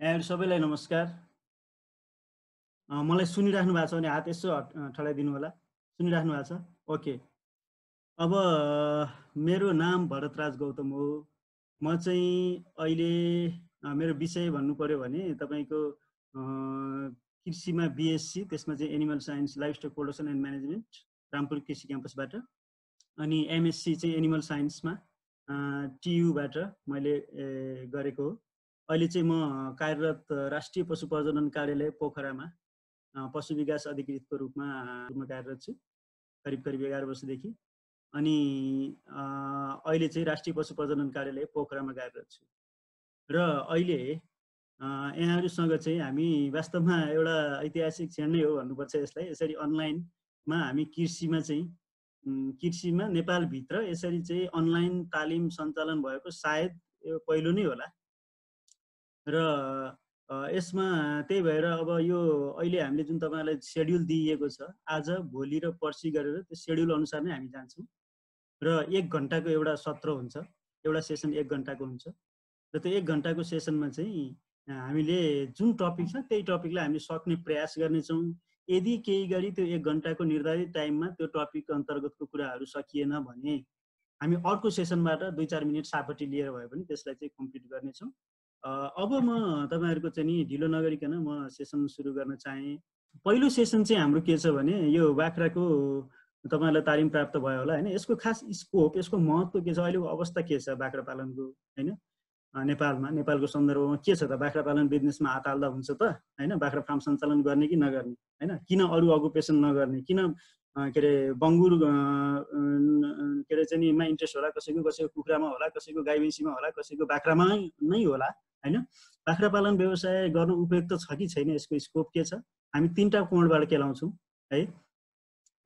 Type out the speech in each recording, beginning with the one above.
सबैलाई नमस्कार। मलाई सुनिराख्नु भएको छ भने हात यसो ठडाइदिनु होला। सुनिराख्नु भएको छ? ओके। अब मेरो नाम भरतराज गौतम हो। म चाहिँ अहिले मेरो विषय भन्नु पर्यो भने तपाईँको कृषिमा बीएससी, त्यसमा चाहिँ animal science livestock production and management Rampur कृषि क्याम्पसबाट, अनि एमएससी चाहिँ एनिमल साइन्समा टियुबाट मैले गरेको हो। अहिले चाहिँ म कार्यरत राष्ट्रिय पशु प्रजनन कार्यालय पोखरामा पशु विकास अधिकृतको रूपमा कार्यरत छु करिब 11 वर्षदेखि। अनि अहिले चाहिँ राष्ट्रिय पशु प्रजनन कार्यालय पोखरामा कार्यरत छु। र अहिले यहाँहरूसँग चाहिँ हामी वास्तवमा एउटा ऐतिहासिक क्षण नै हो भन्नुपर्छ यसलाई। यसरी अनलाइनमा हामी कृषिमा नेपालभित्र यसरी चाहिँ अनलाइन तालिम सञ्चालन भएको सायद यो पहिलो नै होला। र यसमा त्यही भएर अब यो अहिले हामीले जुन तपाईहरुलाई शेड्युल दिइएको छ, आज भोलि र पर्सि गरेर त्यो शेड्युल अनुसार नै हामी जान्छौँ। र 1 घण्टाको एउटा सत्र हुन्छ, एउटा सेसन 1 घण्टाको हुन्छ। र त्यो 1 घण्टाको सेसनमा चाहिँ हामीले जुन टपिक छ त्यही टपिकलाई हामी सक्ने प्रयास गर्नेछौँ। यदि केही गरी त्यो 1 घण्टाको निर्धारित टाइममा त्यो टपिक अन्तर्गतको कुराहरू सकिएन भने हामी अर्को सेसनबाट 2-4 मिनेट सापट्टि लिएर भए पनि त्यसलाई चाहिँ कम्प्लिट गर्नेछौँ। अब म तपाईहरुको चाहिँ नि ढिलो नगरिकन म सेसन सुरु गर्न चाहे। पहिलो सेसन चाहिँ हाम्रो के छ भने यो बाख्राको तपाईहरुलाई तालिम प्राप्त भयो होला हैन। यसको खास स्कोप, यसको महत्व के छ, अहिलेको अवस्था के छ बाख्रा पालनको हैन नेपालमा, नेपालको सन्दर्भमा के छ त? बाख्रा पालन बिजनेसमा हात हाल्दा हुन्छ त हैन? बाख्रा फार्म सञ्चालन गर्ने कि नगर्ने हैन? किन अरु अकुपेसन नगर्ने? किन के रे बङ्गुर के रे चाहिँ नि मा इन्ट्रेस्ट होला, कसैको कुखुरामा होला, कसैको गाई भैँसीमा होला, कसैको बाख्रामा नै होला हैन? बाख्रा पालन व्यवसाय गर्न उपयुक्त छ कि छैन, यसको स्कोप के छ? हामी 3टा कोणबाट केलाउँछौँ है।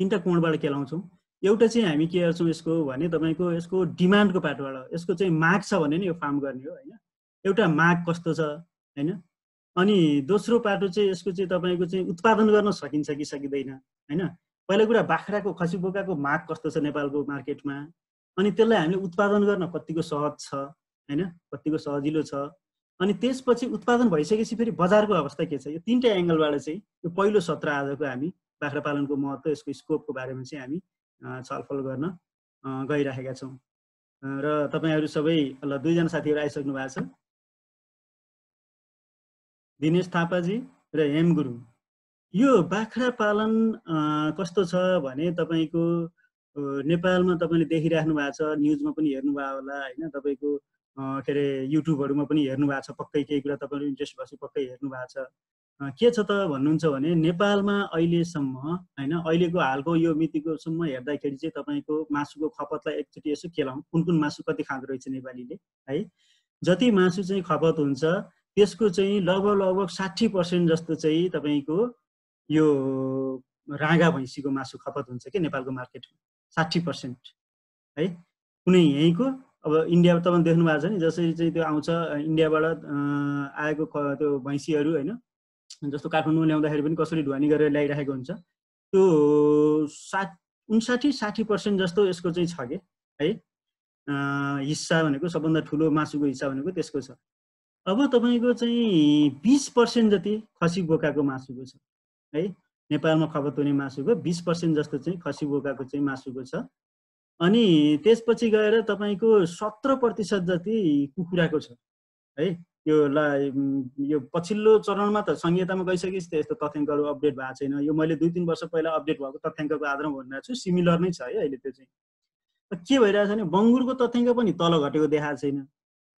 3टा कोणबाट केलाउँछौँ। एउटा चाहिँ हामी के गर्छौँ यसको भने तपाईको यसको डिमान्डको पाटोबाट, यसको चाहिँ माग छ भने नि यो फार्म गर्ने हो हैन? एउटा माग कस्तो छ हैन? अनि दोस्रो पाटो चाहिँ यसको चाहिँ तपाईको चाहिँ उत्पादन गर्न सकिन्छ कि सकिदैन हैन? पहिलो कुरा बाख्राको खसी बोकाको माग कस्तो छ नेपालको मार्केटमा, अनि त्यसलाई हामीले उत्पादन गर्न कतिको सहज छ हैन? कतिको सजिलो छ, अनि त्यसपछि उत्पादन भइसकेपछि फेरि बजारको अवस्था के छ? यो 3टा एंगलबाट चाहिँ यो पहिलो सत्र आजको हामी बाख्रा पालनको महत्व, यसको स्कोपको बारेमा चाहिँ हामी छलफल गर्न गइराखेका छौँ। र तपाईहरु सबै ल 2 जना साथीहरु आइसक्नु भएको छ, दिनेश थापाजी र हेम गुरुङ। यो बाख्रा पालन कस्तो छ भने तपाईको नेपालमा तपाईले देखिराख्नु भएको छ, न्युजमा पनि हेर्नुभयो होला हैन? तपाईको के रे युट्युबहरुमा पनि हेर्नु भएको छ, पक्कै केही कुरा तपाईहरु इन्ट्रेस्ट भएपछि पक्कै हेर्नु भएको छ। के छ त भन्नुहुन्छ भने नेपालमा अहिलेसम्म हैन, अहिलेको हालको यो मितिको सम्म हेर्दाखेरि चाहिँ तपाईको मासुको खपतलाई एकचोटी यसो केलाउँ, कुन मासु कति खाँदो रहेछ नेपालीले है। जति मासु चाहिँ खपत हुन्छ त्यसको चाहिँ लगभग 60% जस्तो चाहिँ तपाईको यो राँगा भैँसीको मासु खपत हुन्छ के नेपालको मार्केटमा, 60% है। कुनै यहीँको अब इन्डियाबाट तपाईले देख्नु भएको छ नि, जसरी चाहिँ त्यो आउँछ इन्डियाबाट आएको त्यो भैँसीहरु हैन, जस्तो काठमाडौँमा ल्याउँदाखेरि पनि कसरी ढुवानी गरेर ल्याइराखेको हुन्छ, त्यो 59-60% जस्तो यसको चाहिँ छ के है। हिस्सा भनेको सबभन्दा ठुलो मासुको हिस्सा भनेको त्यसको छ। अब तपाईको चाहिँ 20% जति खसी बोकाको मासुको छ है। नेपालमा खपत हुने मासुको 20% जस्तो चाहिँ खसी बोकाको चाहिँ मासुको छ। अनि त्यसपछि गएर तपाईको 17% जति कुखुराको छ है। यो पछिल्लो चरणमा त संहितामा गइसकेपछि यस्तो तथ्याङ्कहरु अपडेट भएको छैन। यो मैले 2-3 वर्ष पहिला अपडेट भएको तथ्याङ्कको आधारमा भनिरहेको छु, सिमिलर नै छ है अहिले त्यो चाहिँ। के भइरहेछ भने बङ्गुरको तथ्याङ्क पनि तल घटेको देखाएको छैन,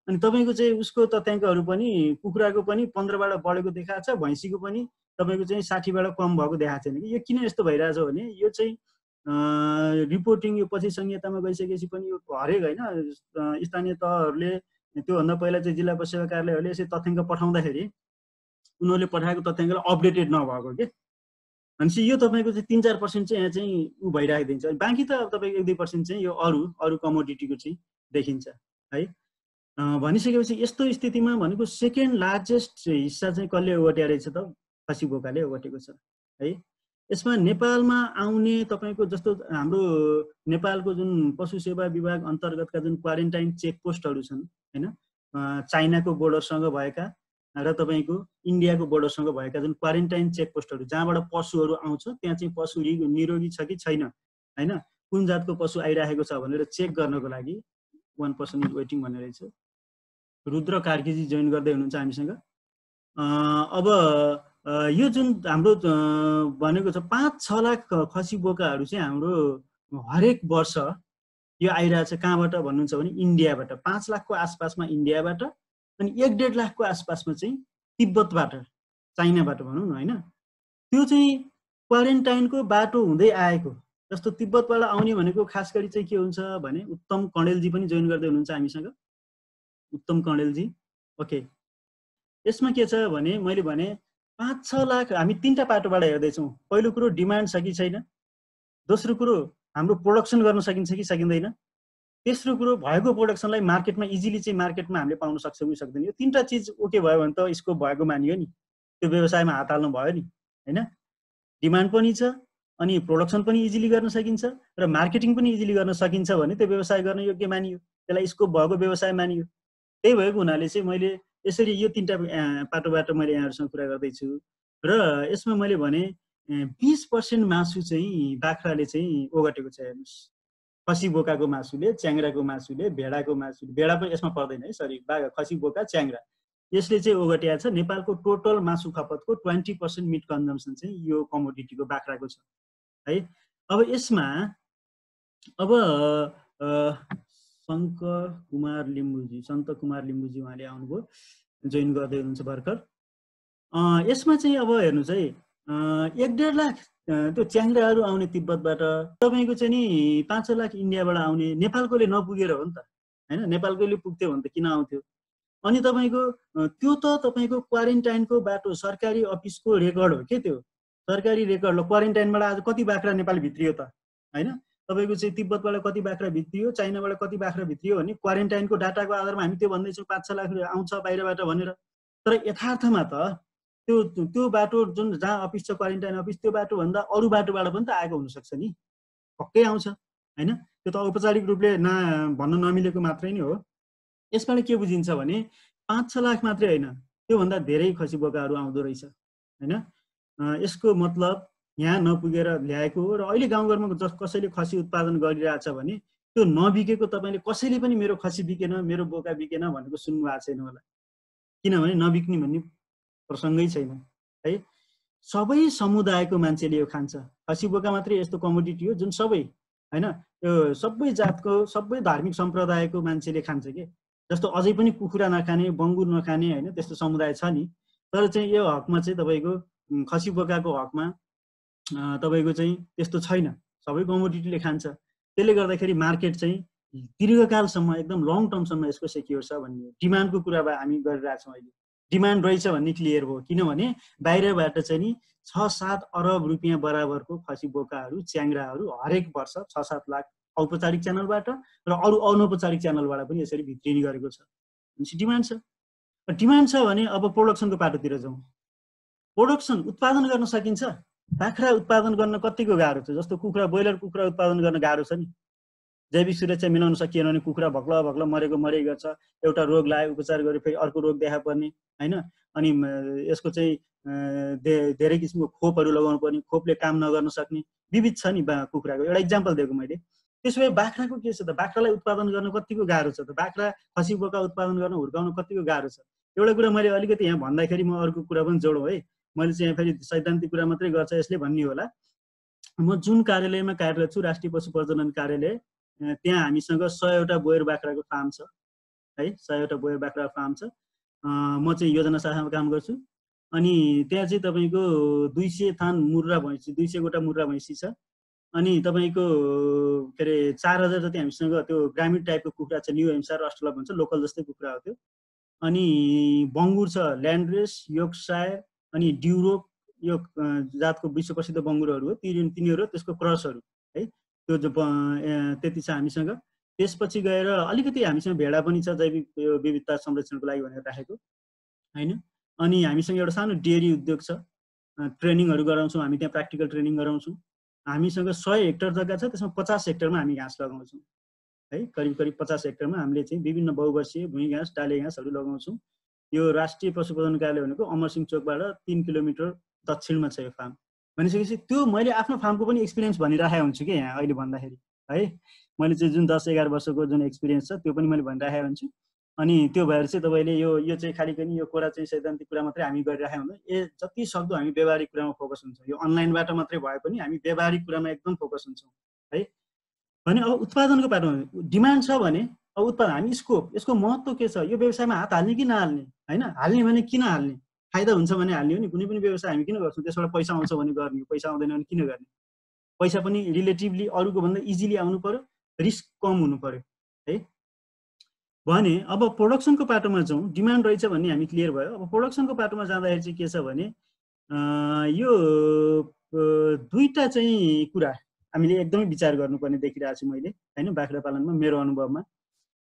अनि तपाईको चाहिँ उसको तथ्याङ्कहरु पनि कुखुराको पनि 15 बाट बढेको देखाएको छ, भैँसीको पनि तपाईको चाहिँ 60 बाट कम भएको देखाएको छैन। यो किन यस्तो भइरहेछ भने यो चाहिँ रिपोर्टिङ यो पछि संहितामा गइसकेपछि पनि यो हरेक हैन स्थानीय तहहरुले त्योभन्दा पहिला चाहिँ जिल्ला प्रशासन कार्यालयहरुले यसरी तथ्याङ्क पठाउँदाखेरि उनीहरुले पठाएको तथ्याङ्कले अपडेटेड नभएको के, भनेपछि यो तपाईको चाहिँ 3-4% चाहिँ यहाँ चाहिँ उ भइराखेको दिन्छ। बाँकी त अब तपाईको 1-2% चाहिँ यो अरु कमोडिटीको चाहिँ देखिन्छ है। भनिसकेपछि यस्तो स्थितिमा भनेको सेकेन्ड लार्जेस्ट हिस्सा चाहिँ कसले ओगट्या रहेछ त? खसी बोकाले ओगटेको छ है। यसमा नेपालमा आउने तपाईको जस्तो हाम्रो नेपालको जुन पशु सेवा विभाग अन्तर्गतका जुन क्वारेन्टाइन चेक पोस्टहरु छन् हैन, चाइनाको बोर्डरसँग भएका र तपाईको इन्डियाको बोर्डरसँग भएका जुन क्वारेन्टाइन चेकपोस्टहरू जहाँबाट पशुहरू आउँछ त्यहाँ चाहिँ पशु निरोगी छ कि छैन हैन, कुन जातको पशु आइराखेको छ भनेर चेक गर्नको लागि 1 पर्सन इज वेटिङ भन्ने रहेछ। रुद्र कार्कीजी जोइन गर्दै हुनुहुन्छ हामीसँग। अब यो जुन हाम्रो भनेको छ 5-6 लाख खसी बोकाहरू चाहिँ हाम्रो हरेक वर्ष यो आइरहेछ। कहाँबाट भन्नुहुन्छ भने इन्डियाबाट 5 लाखको आसपासमा इन्डियाबाट, अनि 1-1.5 लाखको आसपासमा चाहिँ तिब्बतबाट, चाइनाबाट भनौँ न हैन। त्यो चाहिँ क्वारेन्टाइनको बाटो हुँदै आएको। जस्तो तिब्बतबाट आउने भनेको खास गरी चाहिँ के हुन्छ भने उत्तम कणेलजी पनि जोइन गर्दै हुनुहुन्छ हामीसँग। उत्तम कणेलजी ओके। यसमा के छ भने मैले भने 5-6 लाख हामी 3टा पाटोबाट हेर्दैछौँ। पहिलो कुरो डिमान्ड छ कि छैन, दोस्रो कुरो हाम्रो प्रोडक्सन गर्न सकिन्छ कि सकिँदैन, तेस्रो कुरो भएको प्रोडक्सनलाई मार्केटमा इजिली चाहिँ मार्केटमा हामीले पाउन सक्छौँ कि सक्दैन। यो 3टा चिज ओके भयो भने त स्कोप भएको मानियो नि, त्यो व्यवसायमा हात हाल्नु भयो नि हैन। डिमान्ड पनि छ अनि प्रोडक्सन पनि इजिली गर्न सकिन्छ र मार्केटिङ पनि इजिली गर्न सकिन्छ भने त्यो व्यवसाय गर्न योग्य मानियो, त्यसलाई स्कोप भएको व्यवसाय मानियो। त्यही भएको हुनाले चाहिँ मैले यसरी यो 3टा पाटोबाट मैले यहाँहरुसँग कुरा गर्दैछु। र यसमा मैले भने 20% मासु चाहिँ बाख्राले चाहिँ ओगटेको छ। हेर्नुस्, खसी बोकाको मासुले, च्याङ्ग्राको मासुले, भेडाको मासुले, भेडा पनि यसमा पर्दैन है, सरी, खसी बोका च्याङ्ग्रा यसले चाहिँ ओगटेको छ। नेपालको टोटल मासु खपतको 20% मिट कन्जम्सन चाहिँ यो कमोडिटीको बाख्राको छ है। अब यसमा अब सन्त कुमार लिम्बुजी उहाँले आउनुभयो, जोइन गर्दै हुनुहुन्छ भर्खर। यसमा चाहिँ अब हेर्नुस् है, 1-1.5 लाख त्यो च्याङ्ग्राहरू आउने तिब्बतबाट, तपाईको चाहिँ नि 5 लाख इन्डियाबाट आउने, नेपालकोले नपुगेर हो नि त हैन। नेपालकोले पुग्थ्यो भने त किन आउँथ्यो। अनि तपाईको त्यो त तपाईको क्वारेन्टाइनको बाटो, सरकारी अफिसको रेकर्ड हो के त्यो, सरकारी रेकर्ड। ल क्वारेन्टाइनबाट आज कति बाख्रा नेपाल भित्रियो त हैन। तपाईको चाहिँ तिब्बतबाट कति बाख्रा भित्रियो, चाइनाबाट कति बाख्रा भित्रियो भने क्वारेन्टाइनको डाटाको आधारमा हामी त्यो भन्दैछौँ 5-6 लाख आउँछ बाहिरबाट भनेर। तर यथार्थमा त त्यो बाटो जुन जहाँ अफिस छ क्वारेन्टाइन अफिस, त्यो बाटो भन्दा अरू बाटोबाट पनि त आएको हुनसक्छ नि, पक्कै आउँछ हैन। त्यो त औपचारिक रूपले भन्न नमिलेको मात्रै नै हो। यसबाट के बुझिन्छ भने 5-6 लाख मात्रै होइन, त्योभन्दा धेरै खसी बोकाहरू आउँदो रहेछ हैन। यसको मतलब यहाँ नपुगेर ल्याएको हो। र अहिले गाउँघरमा कसैले खसी उत्पादन गरिरहेछ भने त्यो नबिकेको तपाईँले कसैले पनि मेरो खसी बिकेन, मेरो बोका बिकेन भनेको सुन्नु भएको छैन होला, किनभने नबिक्ने भन्ने प्रसङ्गै छैन है। सबै समुदायको मान्छेले यो खान्छ। खसी बोका मात्रै यस्तो कमोडिटी हो जुन सबै हैन, यो सबै जातको, सबै धार्मिक सम्प्रदायको मान्छेले खान्छ के। जस्तो अझै पनि कुखुरा नखाने, बङ्गुर नखाने हैन त्यस्तो समुदाय छ नि। तर चाहिँ यो हकमा चाहिँ तपाईको खसी बोकाको हकमा तपाईको चाहिँ त्यस्तो छैन, सबै कमोडिटीले खान्छ। त्यसले गर्दाखेरि मार्केट चाहिँ दीर्घकालसम्म एकदम लङ टर्मसम्म यसको सेक्योर छ भन्ने डिमान्डको कुरा हामी गरिरहेछौँ। अहिले डिमान्ड रहेछ भन्ने क्लियर भयो, किनभने बाहिरबाट चाहिँ नि 6-7 अरब रुपियाँ बराबरको खसी बोकाहरू, च्याङ्ग्राहरू हरेक वर्ष 6-7 लाख औपचारिक च्यानलबाट र अरू अनौपचारिक च्यानलबाट पनि यसरी भित्रिने गरेको छ। डिमान्ड छ। डिमान्ड छ भने अब प्रोडक्सनको पाटोतिर जाउँ। प्रोडक्सन उत्पादन गर्न सकिन्छ। बाख्रा उत्पादन गर्न कतिको गाह्रो छ। जस्तो कुखुरा, ब्रोइलर कुखुरा उत्पादन गर्न गाह्रो छ नि, जैविक सुरक्षा मिलाउन सकिएन भने कुखुरा भक्ल मरेको मरै गर्छ। एउटा रोग लायो, उपचार गरे, फेरि अर्को रोग देखा पर्ने हैन। अनि यसको चाहिँ धेरै किसिमको खोपहरू लगाउनु पर्ने, खोपले काम नगर्न सक्ने, विविध छ नि कुखुराको। एउटा इक्जाम्पल दिएको मैले। त्यसो भए बाख्राको के छ त, बाख्रालाई उत्पादन गर्न कतिको गाह्रो छ त, बाख्रा खसी बोका उत्पादन गर्न हुर्काउन कतिको गाह्रो छ। एउटा कुरा मैले अलिकति यहाँ भन्दाखेरि म अर्को कुरा पनि जोडौँ है। मैले चाहिँ यहाँ फेरि सैद्धान्तिक कुरा मात्रै गर्छ यसले भन्ने होला। म जुन कार्यालयमा कार्यरत छु, राष्ट्रिय पशु प्रजनन कार्यालय, त्यहाँ हामीसँग 100वटा बोयर बाख्राको फार्म छ है, 100वटा बोयर बाख्रा फार्म छ। म चाहिँ योजना शाखामा काम गर्छु। अनि त्यहाँ चाहिँ तपाईको 200 थान मुर्रा भैँसी, 200 वटा मुर्रा भैँसी छ। अनि तपाईको के अरे 4000 जति हामीसँग त्यो ग्रामीण टाइपको कुखुरा छ, न्यू हेम्सायर, अस्ट्रेलिया भन्छ, लोकल जस्तै कुखुरा हो त्यो। अनि बङ्गुर छ, ल्यान्ड्रेस, योर्कशायर अनि ड्युरोक, यो जातको विश्व प्रसिद्ध बङ्गुरहरू हो तिनीहरू, त्यसको क्रसहरू है। त्यो त्यति छ हामीसँग। त्यसपछि गएर अलिकति हामीसँग भेडा पनि छ, जैविक विविधता संरक्षणको लागि भनेर राखेको हैन। अनि हामीसँग एउटा सानो डेयरी उद्योग छ, ट्रेनिङहरू गराउँछौँ हामी, त्यहाँ प्र्याक्टिकल ट्रेनिङ गराउँछौँ। हामीसँग 100 हेक्टर जग्गा छ, त्यसमा 50 हेक्टरमा हामी घाँस लगाउँछौँ है। करिब 50 हेक्टरमा हामीले चाहिँ विभिन्न बहुवर्षीय भुइँ घाँस, डाले घाँसहरू लगाउँछौँ। यो राष्ट्रिय पशुपालन कार्यालय भनेको अमरसिंह चोकबाट 3 किलोमिटर दक्षिणमा छ यो फार्म। भनिसकेपछि त्यो मैले आफ्नो फार्मको पनि एक्सपिरियन्स भनिराखेको हुन्छु कि यहाँ अहिले भन्दाखेरि है, मैले चाहिँ जुन 10-11 वर्षको जुन एक्सपिरियन्स छ त्यो पनि मैले भनिराखेको हुन्छु। अनि त्यो भएर चाहिँ तपाईँले यो चाहिँ खालि पनि यो कुरा चाहिँ सैद्धान्तिक कुरा मात्रै हामी गरिराखेको हुँदैन, जति सक्दो हामी व्यावहारिक कुरामा फोकस हुन्छौँ। यो अनलाइनबाट मात्रै भए पनि हामी व्यावहारिक कुरामा एकदम फोकस हुन्छौँ है। भने अब उत्पादनको बाटोमा डिमान्ड छ भने अब उत्पादन हामी यसको महत्त्व के छ, यो व्यवसायमा हात हाल्ने कि नहाल्ने होइन, हाल्ने भने किन हाल्ने, फाइदा हुन्छ भने हाल्ने हो नि। कुनै पनि व्यवसाय हामी किन गर्छौँ, त्यसबाट पैसा आउँछ भने गर्ने, पैसा आउँदैन भने किन गर्ने। पैसा पनि रिलेटिभली अरूको भन्दा इजिली आउनु पर्यो, रिस्क कम हुनु पर्यो है। भने अब प्रोडक्सनको बाटोमा जाउँ, डिमान्ड रहेछ भन्ने हामी क्लियर भयो। अब प्रोडक्सनको बाटोमा जाँदाखेरि चाहिँ के छ भने यो दुईटा चाहिँ कुरा हामीले एकदमै विचार गर्नुपर्ने देखिरहेको छु मैले होइन बाख्रा पालनमा मेरो अनुभवमा।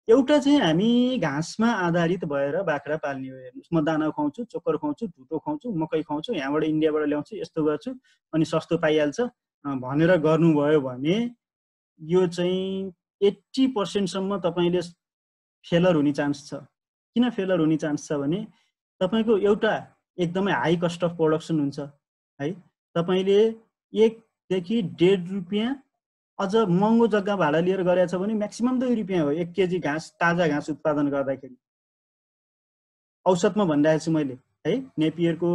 एउटा चाहिँ हामी घाँसमा आधारित भएर बाख्रा पाल्ने हो। हेर्नुहोस्, म दाना खुवाउँछु, चोकर खुवाउँछु, ढुटो खुवाउँछु, मकै खुवाउँछु, यहाँबाट इन्डियाबाट ल्याउँछु, यस्तो गर्छु अनि सस्तो पाइहाल्छ भनेर गर्नुभयो भने यो चाहिँ 80% सम्म तपाईँले फेलर हुने चान्स छ। किन फेलर हुने चान्स छ भने तपाईँको एउटा एकदमै हाई कस्ट अफ प्रोडक्सन हुन्छ है। तपाईँले 1 देखि 1.5 रुपियाँ अझ महँगो जग्गा भाडा लिएर गरेछ भने म्याक्सिमम 2 रुपियाँ हो 1 केजी घाँस, ताजा घाँस उत्पादन गर्दाखेरि। औसतमा भनिरहेको छु मैले है। नेपियरको,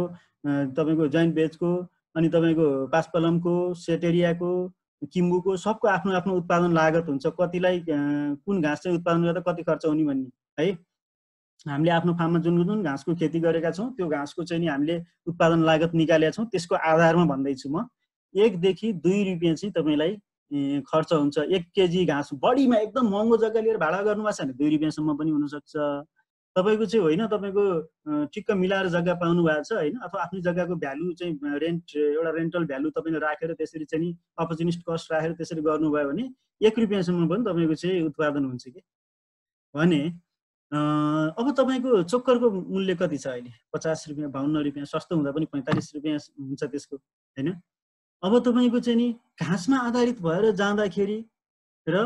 तपाईँको जैन्ट बेजको, अनि तपाईँको पास्पलमको, सेटेरियाको, किम्बुको सबको आफ्नो आफ्नो उत्पादन लागत हुन्छ। कतिलाई कुन घाँस चाहिँ उत्पादन गर्दा कति खर्च हुने भन्ने है। हामीले आफ्नो फार्ममा जुन जुन घाँसको खेती गरेका छौँ त्यो घाँसको चाहिँ नि हामीले उत्पादन लागत निकालेका छौँ, त्यसको आधारमा भन्दैछु म। 1 देखि 2 रुपियाँ चाहिँ तपाईँलाई खर्च हुन्छ 1 केजी घाँस। बढीमा एकदम महँगो जग्गा लिएर भाडा गर्नुभएको छ भने 2 रुपियाँसम्म पनि हुनसक्छ। तपाईँको चाहिँ होइन, तपाईँको ठिक्क मिलाएर जग्गा पाउनु भएको छ होइन, अथवा आफ्नो जग्गाको भ्यालु चाहिँ एउटा रेन्टल भ्यालु तपाईँले राखेर त्यसरी चाहिँ नि अपर्चुनिस्ट कस्ट राखेर त्यसरी गर्नुभयो भने 1 रुपियाँसम्म पनि तपाईँको चाहिँ उत्पादन हुन्छ कि। भने अब तपाईँको चोक्करको मूल्य कति छ अहिले? 50 रुपियाँ, 52 रुपियाँ, सस्तो हुँदा पनि 45 रुपियाँ हुन्छ त्यसको होइन। अब तपाईँको चाहिँ नि घाँसमा आधारित भएर जाँदाखेरि र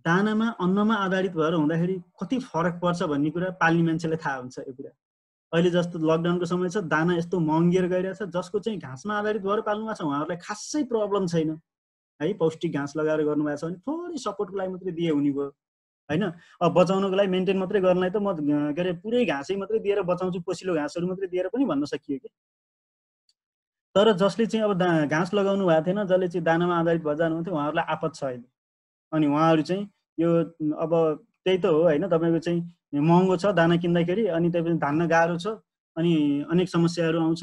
दानामा अन्नमा आधारित भएर हुँदाखेरि कति फरक पर्छ भन्ने कुरा पाल्ने मान्छेलाई थाहा हुन्छ। यो कुरा अहिले जस्तो लकडाउनको समय छ, दाना यस्तो महँगिएर गइरहेछ, जसको चाहिँ घाँसमा आधारित भएर पाल्नु भएको छ उहाँहरूलाई खासै प्रब्लम छैन है। पौष्टिक घाँस लगाएर गर्नुभएको छ भने थोरै सपोर्टको लागि मात्रै दिए हुने भयो होइन। अब बचाउनको लागि मेन्टेन मात्रै गर्नलाई त म के अरे पुरै घाँसै मात्रै दिएर बचाउँछु, पोसिलो घाँसहरू मात्रै दिएर पनि भन्न सकियो कि। तर जसले चाहिँ अब घाँस लगाउनु भएको थिएन, जसले चाहिँ दानामा आधारित भएर जानुहुन्थ्यो उहाँहरूलाई आपत छ अहिले। अनि उहाँहरू चाहिँ यो अब त्यही त हो होइन, तपाईँको चाहिँ महँगो छ दाना किन्दाखेरि, अनि तपाईँ धान्न गाह्रो छ, अनि अनेक समस्याहरू आउँछ,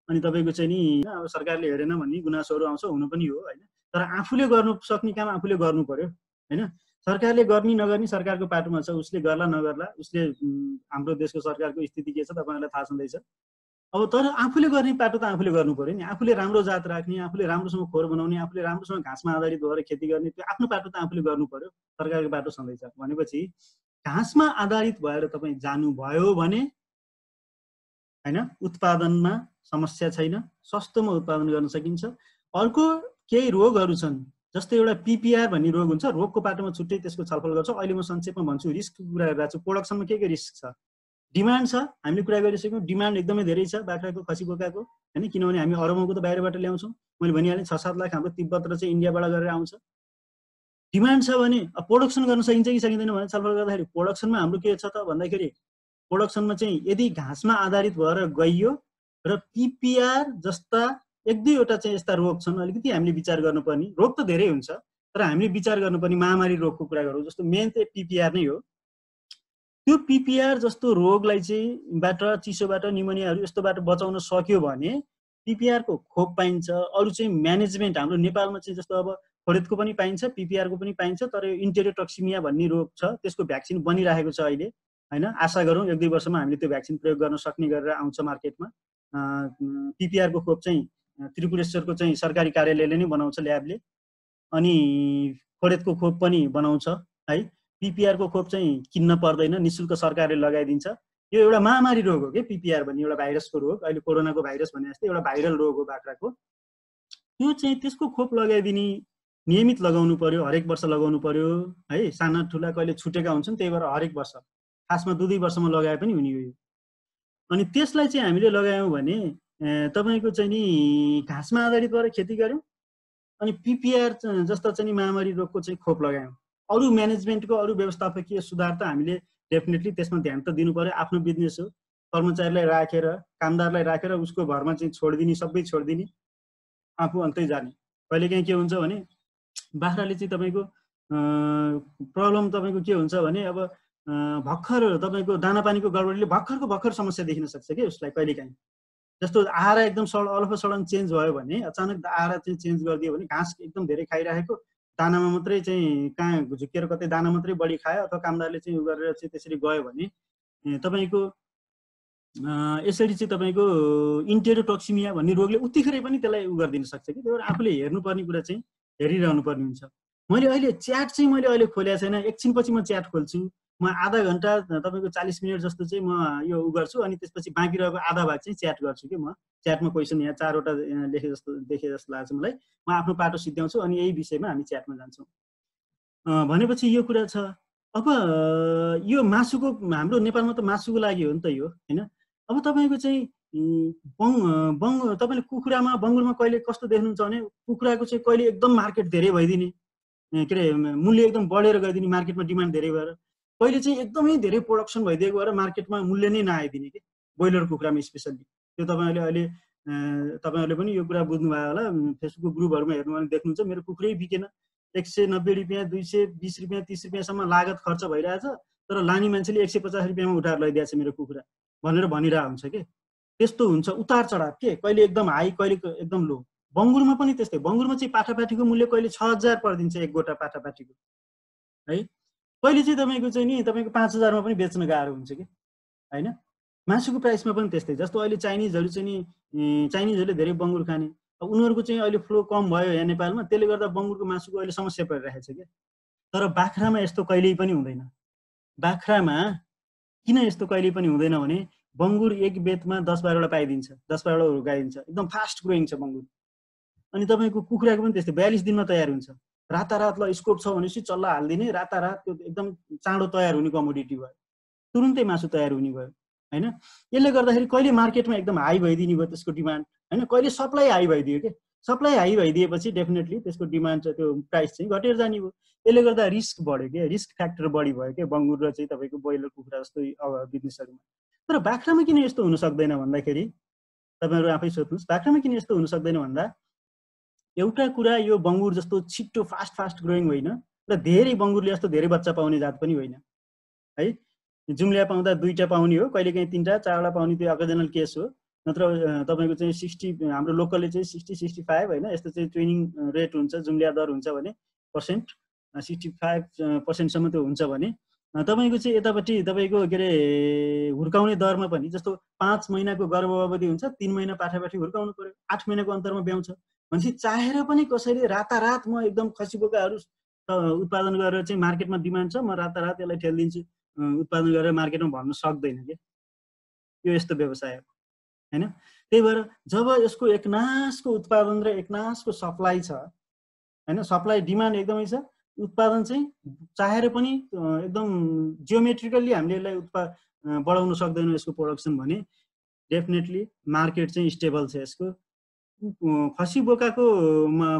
अनि तपाईँको चाहिँ नि अब सरकारले हेरेन भन्ने गुनासोहरू आउँछ, हुनु पनि हो होइन। तर आफूले गर्नु सक्ने काम आफूले गर्नु पर्यो होइन। सरकारले गर्ने नगर्ने सरकारको पाटोमा छ, उसले गर्ला नगर्ला, उसले हाम्रो देशको सरकारको स्थिति के छ तपाईँहरूलाई थाहा छँदैछ। अब तर आफूले गर्ने पाटो त आफूले गर्नु पर्यो नि। आफूले राम्रो जात राख्ने, आफूले राम्रोसँग खोर बनाउने, आफूले राम्रोसँग घाँसमा आधारित भएर खेती गर्ने, त्यो आफ्नो पाटो त आफूले गर्नु पर्यो। सरकारको बाटो छँदैछ भनेपछि घाँसमा आधारित भएर तपाईँ जानुभयो भने होइन उत्पादनमा समस्या छैन, सस्तोमा उत्पादन गर्न सकिन्छ। अर्को केही रोगहरू छन्, जस्तै एउटा पिपिआर भन्ने रोग हुन्छ, रोगको बाटोमा छुट्टै त्यसको छलफल गर्छौँ। अहिले म संक्षेपमा भन्छु, रिस्कको कुरा गरिरहेको छु। प्रोडक्सनमा के रिस्क छ? डिमान्ड छ, हामीले कुरा गरिसक्यौँ, डिमान्ड एकदमै धेरै छ बाख्राको, खसी बोकाको होइन, किनभने हामी अरबौँको त बाहिरबाट ल्याउँछौँ। मैले भनिहालेँ 6-7 लाख हाम्रो तिब्बत र चाहिँ इन्डियाबाट गरेर आउँछ। डिमान्ड छ भने अब प्रोडक्सन गर्न सकिन्छ कि सकिँदैन भनेर छलफल गर्दाखेरि प्रोडक्सनमा हाम्रो के छ त भन्दाखेरि प्रोडक्सनमा चाहिँ यदि घाँसमा आधारित भएर गइयो र पिपिआर जस्ता 1-2वटा चाहिँ यस्ता रोग छन्, अलिकति हामीले विचार गर्नुपर्ने। रोग त धेरै हुन्छ तर हामीले विचार गर्नुपर्ने महामारी रोगको कुरा गरौँ, जस्तो मेन चाहिँ पिपिआर नै हो। त्यो पिपिआर जस्तो रोगलाई चाहिँ बाट, चिसोबाट, निमोनियाहरू यस्तोबाट बचाउन सक्यो भने पिपिआरको खोप पाइन्छ। अरू चाहिँ म्यानेजमेन्ट हाम्रो नेपालमा चाहिँ जस्तो अब खोरेतको पनि पाइन्छ, पिपिआरको पनि पाइन्छ, तर यो इन्टेरोटक्सिमिया भन्ने रोग छ, त्यसको भ्याक्सिन बनिरहेको छ अहिले होइन। आशा गरौँ 1-2 वर्षमा हामीले त्यो भ्याक्सिन प्रयोग गर्न सक्ने गरेर आउँछ मार्केटमा। पिपिआरको खोप चाहिँ त्रिपुरेश्वरको चाहिँ सरकारी कार्यालयले नै बनाउँछ, ल्याबले। अनि खोरेतको खोप पनि बनाउँछ है। पिपिआरको खोप चाहिँ किन्न पर्दैन, निःशुल्क सरकारले लगाइदिन्छ। यो एउटा महामारी रोग हो कि पिपिआर भन्ने एउटा भाइरसको रोग, अहिले कोरोनाको भाइरस भने जस्तै एउटा भाइरल रोग हो बाख्राको। त्यो चाहिँ त्यसको खोप लगाइदिने, नियमित लगाउनु पर्यो, हरेक वर्ष लगाउनु पर्यो है। साना ठुला कहिले छुटेका हुन्छन्, त्यही भएर हरेक वर्ष, खासमा 2-2 वर्षमा लगाए पनि हुने हो। अनि त्यसलाई चाहिँ हामीले लगायौँ भने तपाईँको चाहिँ नि घाँसमा आधारित भएर खेती गर्यौँ अनि पिपिआर जस्ता चाहिँ महामारी रोगको चाहिँ खोप लगायौँ। अरू म्यानेजमेन्टको अरू व्यवस्थापकीय सुधार त हामीले डेफिनेटली त्यसमा ध्यान त दिनु पर्यो। आफ्नो बिजनेस हो, कर्मचारीलाई राखेर कामदारलाई राखेर उसको भरमा चाहिँ छोडिदिने, सबै छोडिदिने, आफू अन्तै जाने। कहिलेकाहीँ के हुन्छ भने बाख्राले चाहिँ तपाईँको प्रब्लम तपाईँको के हुन्छ भने अब भर्खर तपाईँको दानापानीको गडबडीले भर्खर समस्या देखिन सक्छ कि उसलाई कहिलेकाहीँ। जस्तो आहारा एकदम अलफ सडन चेन्ज भयो भने, अचानक आहारा चाहिँ चेन्ज गरिदियो भने घाँस एकदम धेरै खाइरहेको, दानामा मात्रै चाहिँ कहाँ झुकेर कतै दाना मात्रै बढी खायो अथवा कामदारले चाहिँ उ गरेर चाहिँ त्यसरी गयो भने तपाईँको यसरी चाहिँ तपाईँको इन्टेरोटोक्सिमिया भन्ने रोगले उत्तिखेरै पनि त्यसलाई उ गरिदिन सक्छ कि। त्यही भएर आफूले हेर्नुपर्ने कुरा चाहिँ हेरिरहनु पर्ने हुन्छ। मैले अहिले च्याट चाहिँ मैले अहिले खोलेको छैन, एकछिनपछि म च्याट खोल्छु। म आधा घन्टा तपाईँको 40 मिनट जस्तो चाहिँ म यो उ गर्छु अनि त्यसपछि बाँकी रहेको आधा भाग चाहिँ च्याट गर्छु कि। म च्याटमा क्वेसन यहाँ 4वटा देखे जस्तो लाग्छ मलाई। म आफ्नो पाटो सिद्ध्याउँछु अनि यही विषयमा हामी च्याटमा जान्छौँ। भनेपछि यो कुरा छ। अब यो मासुको, हाम्रो नेपालमा त मासुको लागि हो नि त यो, होइन? अब तपाईँको चाहिँ तपाईँले कुखुरामा बङ्गुरमा कहिले कस्तो देख्नुहुन्छ भने कुखुराको चाहिँ कहिले एकदम मार्केट धेरै भइदिने, के अरे मूल्य एकदम बढेर गइदिने, मार्केटमा डिमान्ड धेरै भएर, कहिले चाहिँ एकदमै धेरै प्रोडक्सन भइदिएको भएर मार्केटमा मूल्य नै नआइदिने कि, ब्रोइलर कुखुरामा स्पेसल्ली। त्यो तपाईँहरूले अहिले तपाईँहरूले पनि यो कुरा बुझ्नुभयो होला। फेसबुक ग्रुपहरूमा हेर्नु भने देख्नुहुन्छ मेरो कुखुरै बिकेन, 190 रुपियाँ, 220 रुपियाँ, 30 रुपियाँसम्म लागत खर्च भइरहेछ, तर लाने मान्छेले 150 रुपियाँमा उठाएर लैदिएको छ मेरो कुखुरा भनेर भनिरहेको हुन्छ कि। त्यस्तो हुन्छ उतार चढाव के, कहिले एकदम हाई कहिले एकदम लो। बङ्गुरमा पनि त्यस्तै। बङ्गुरमा चाहिँ पाठापाठीको मूल्य कहिले 6000 परिदिन्छ एक गोटा पाठापाठीको, है। कहिले चाहिँ तपाईँको चाहिँ नि तपाईँको 5000मा पनि बेच्न गाह्रो हुन्छ कि, होइन? मासुको प्राइसमा पनि त्यस्तै। जस्तो अहिले चाइनिजहरू चाहिँ नि, चाइनिजहरूले धेरै बङ्गुर खाने, अब उनीहरूको चाहिँ अहिले फ्लो कम भयो यहाँ नेपालमा, त्यसले गर्दा बङ्गुरको मासुको अहिले समस्या परिरहेको छ क्या। तर बाख्रामा यस्तो कहिल्यै पनि हुँदैन। बाख्रामा किन यस्तो कहिल्यै पनि हुँदैन भने बङ्गुर एक बेतमा 10-12वटा पाइदिन्छ, 10-12वटा हुर्काइदिन्छ, एकदम फास्ट ग्रोइङ छ बङ्गुर। अनि तपाईँको कुखुराको पनि त्यस्तै, 42 दिनमा तयार हुन्छ। रातारात ल स्कोप छ भनेपछि चल्ला हालिदिने, रातारात त्यो एकदम चाँडो तयार हुने कमोडिटी भयो, तुरुन्तै मासु तयार हुने भयो, होइन? यसले गर्दाखेरि कहिले मार्केटमा एकदम हाई भइदिने भयो त्यसको डिमान्ड, होइन? कहिले सप्लाई हाई भइदियो कि, सप्लाई हाई भइदिएपछि डेफिनेटली त्यसको डिमान्ड त्यो प्राइस चाहिँ घटेर जाने भयो। यसले गर्दा रिस्क बढ्यो क्या, रिस्क फ्याक्टर बढी भयो क्या बङ्गुर र चाहिँ तपाईँको ब्रोइलर कुखुरा जस्तो बिजनेसहरूमा। तर बाख्रामा किन यस्तो हुन सक्दैन भन्दाखेरि तपाईँहरू आफै सोध्नुहोस्, बाख्रामा किन यस्तो हुन सक्दैन भन्दा एउटा कुरा, यो बङ्गुर जस्तो छिट्टो फास्ट ग्रोइङ होइन र धेरै बङ्गुरले जस्तो धेरै बच्चा पाउने जात पनि होइन, है। जुम्ल्या पाउँदा 2टा पाउने हो, कहिलेकाहीँ 3टा 4वटा पाउने त्यो अकेजनल केस हो। नत्र तपाईँको चाहिँ 60, हाम्रो लोकलले चाहिँ 60-65, होइन, यस्तो चाहिँ ट्रेनिङ रेट हुन्छ, जुम्ल्या दर हुन्छ भने %, 65% त्यो हुन्छ भने तपाईँको चाहिँ यतापट्टि तपाईँको के अरे हुर्काउने दरमा पनि, जस्तो 5 महिनाको गर्भवती हुन्छ, 3 महिना पाठापाठी हुर्काउनु पर्यो, 8 महिनाको अन्तरमा ब्याउँछ भनेपछि चाहेर पनि कसैले रातारात म एकदम खसी बोकाहरू उत्पादन गरेर चाहिँ मार्केटमा डिमान्ड छ, म रातारात यसलाई ठेलिदिन्छु उत्पादन गरेर मार्केटमा भन्न सक्दैन कि। यो यस्तो व्यवसाय हो, होइन? त्यही भएर जब यसको एकनासको उत्पादन र एकनासको सप्लाई छ, होइन, सप्लाई डिमान्ड एकदमै छ, उत्पादन चाहिँ चाहेर पनि एकदम जियोमेट्रिकल्ली हामीले यसलाई बढाउन सक्दैनौँ यसको प्रोडक्सन भने डेफिनेटली मार्केट चाहिँ स्टेबल छ यसको। खसी बोकाको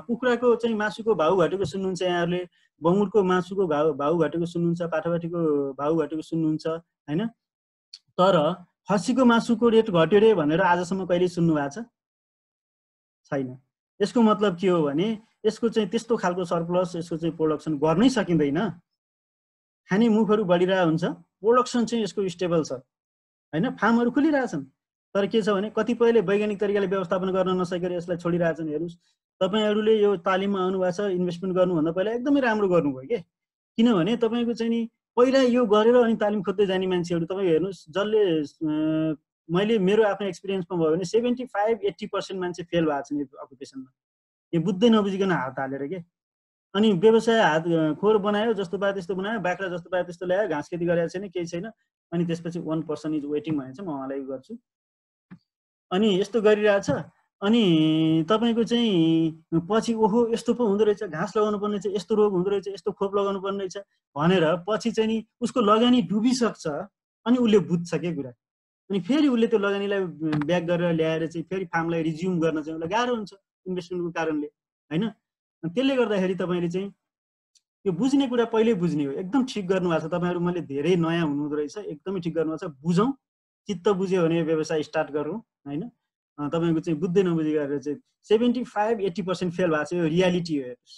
कुखुराको चाहिँ मासुको भाउ घटेको सुन्नुहुन्छ यहाँहरूले, बङ्गुरको मासुको भाउ घटेको सुन्नुहुन्छ, पाठापाठीको भाउ घटेको सुन्नुहुन्छ, होइन? तर खसीको मासुको रेट घट्यो रे भनेर आजसम्म कहिले सुन्नु भएको छैन। यसको मतलब के हो भने यसको चाहिँ त्यस्तो खालको सरप्लस, यसको चाहिँ प्रोडक्सन गर्नै सकिँदैन। खाने मुखहरू बढिरहेको हुन्छ, प्रोडक्सन चाहिँ यसको स्टेबल छ, होइन? फार्महरू खुलिरहेछन्, तर के छ भने कतिपयले वैज्ञानिक तरिकाले व्यवस्थापन गर्न नसकेर यसलाई छोडिरहेछन्। हेर्नुहोस्, तपाईँहरूले यो तालिममा आउनुभएको छ, इन्भेस्टमेन्ट गर्नुभन्दा पहिला एकदमै राम्रो गर्नुभयो के, किनभने तपाईँको चाहिँ नि पहिला यो गरेर अनि तालिम खोज्दै जाने मान्छेहरू तपाईँ हेर्नुहोस्, जसले मैले मेरो आफ्नो एक्सपिरियन्समा भयो भने 75-80% मान्छे फेल भएको छन् यो अकुपेसनमा। यो बुझ्दै नबुझिकन हात हालेर के, अनि व्यवसाय हात खोर बनायो, जस्तो पायो त्यस्तो बनायो, बाख्रा जस्तो पायो त्यस्तो ल्यायो, घाँस खेती गरेको छैन, केही छैन, अनि त्यसपछि 1% इज वेटिङ भनेर चाहिँ म उहाँलाई गर्छु। अनि यस्तो गरिरहेछ, अनि तपाईँको चाहिँ पछि ओहो यस्तो पो हुँदो रहेछ, घाँस लगाउनु पर्ने रहेछ, यस्तो रोग हुँदो रहेछ, यस्तो खोप लगाउनु पर्ने रहेछ भनेर पछि चाहिँ नि उसको लगानी डुबिसक्छ अनि उसले बुझ्छ के कुरा। अनि फेरि उसले त्यो लगानीलाई ब्याक गरेर ल्याएर चाहिँ फेरि फार्मलाई रिज्युम गर्न चाहिँ उसलाई गाह्रो हुन्छ इन्भेस्टमेन्टको कारणले हैन। त्यसले गर्दाखेरि तपाईँले चाहिँ यो बुझ्ने कुरा पहिल्यै बुझ्ने हो। एकदम ठिक गर्नुभएको छ तपाईँहरू, मैले धेरै नयाँ हुनुहुँदो रहेछ, एकदमै ठिक गर्नुभएको छ। बुझौँ, चित्त बुझ्यो भने व्यवसाय स्टार्ट गरौँ हैन। तपाईँको चाहिँ बुझ्दै नबुझी गरेर चाहिँ 75-80% फेल भएको छ, यो रियालिटी हो। हेर्नुहोस्,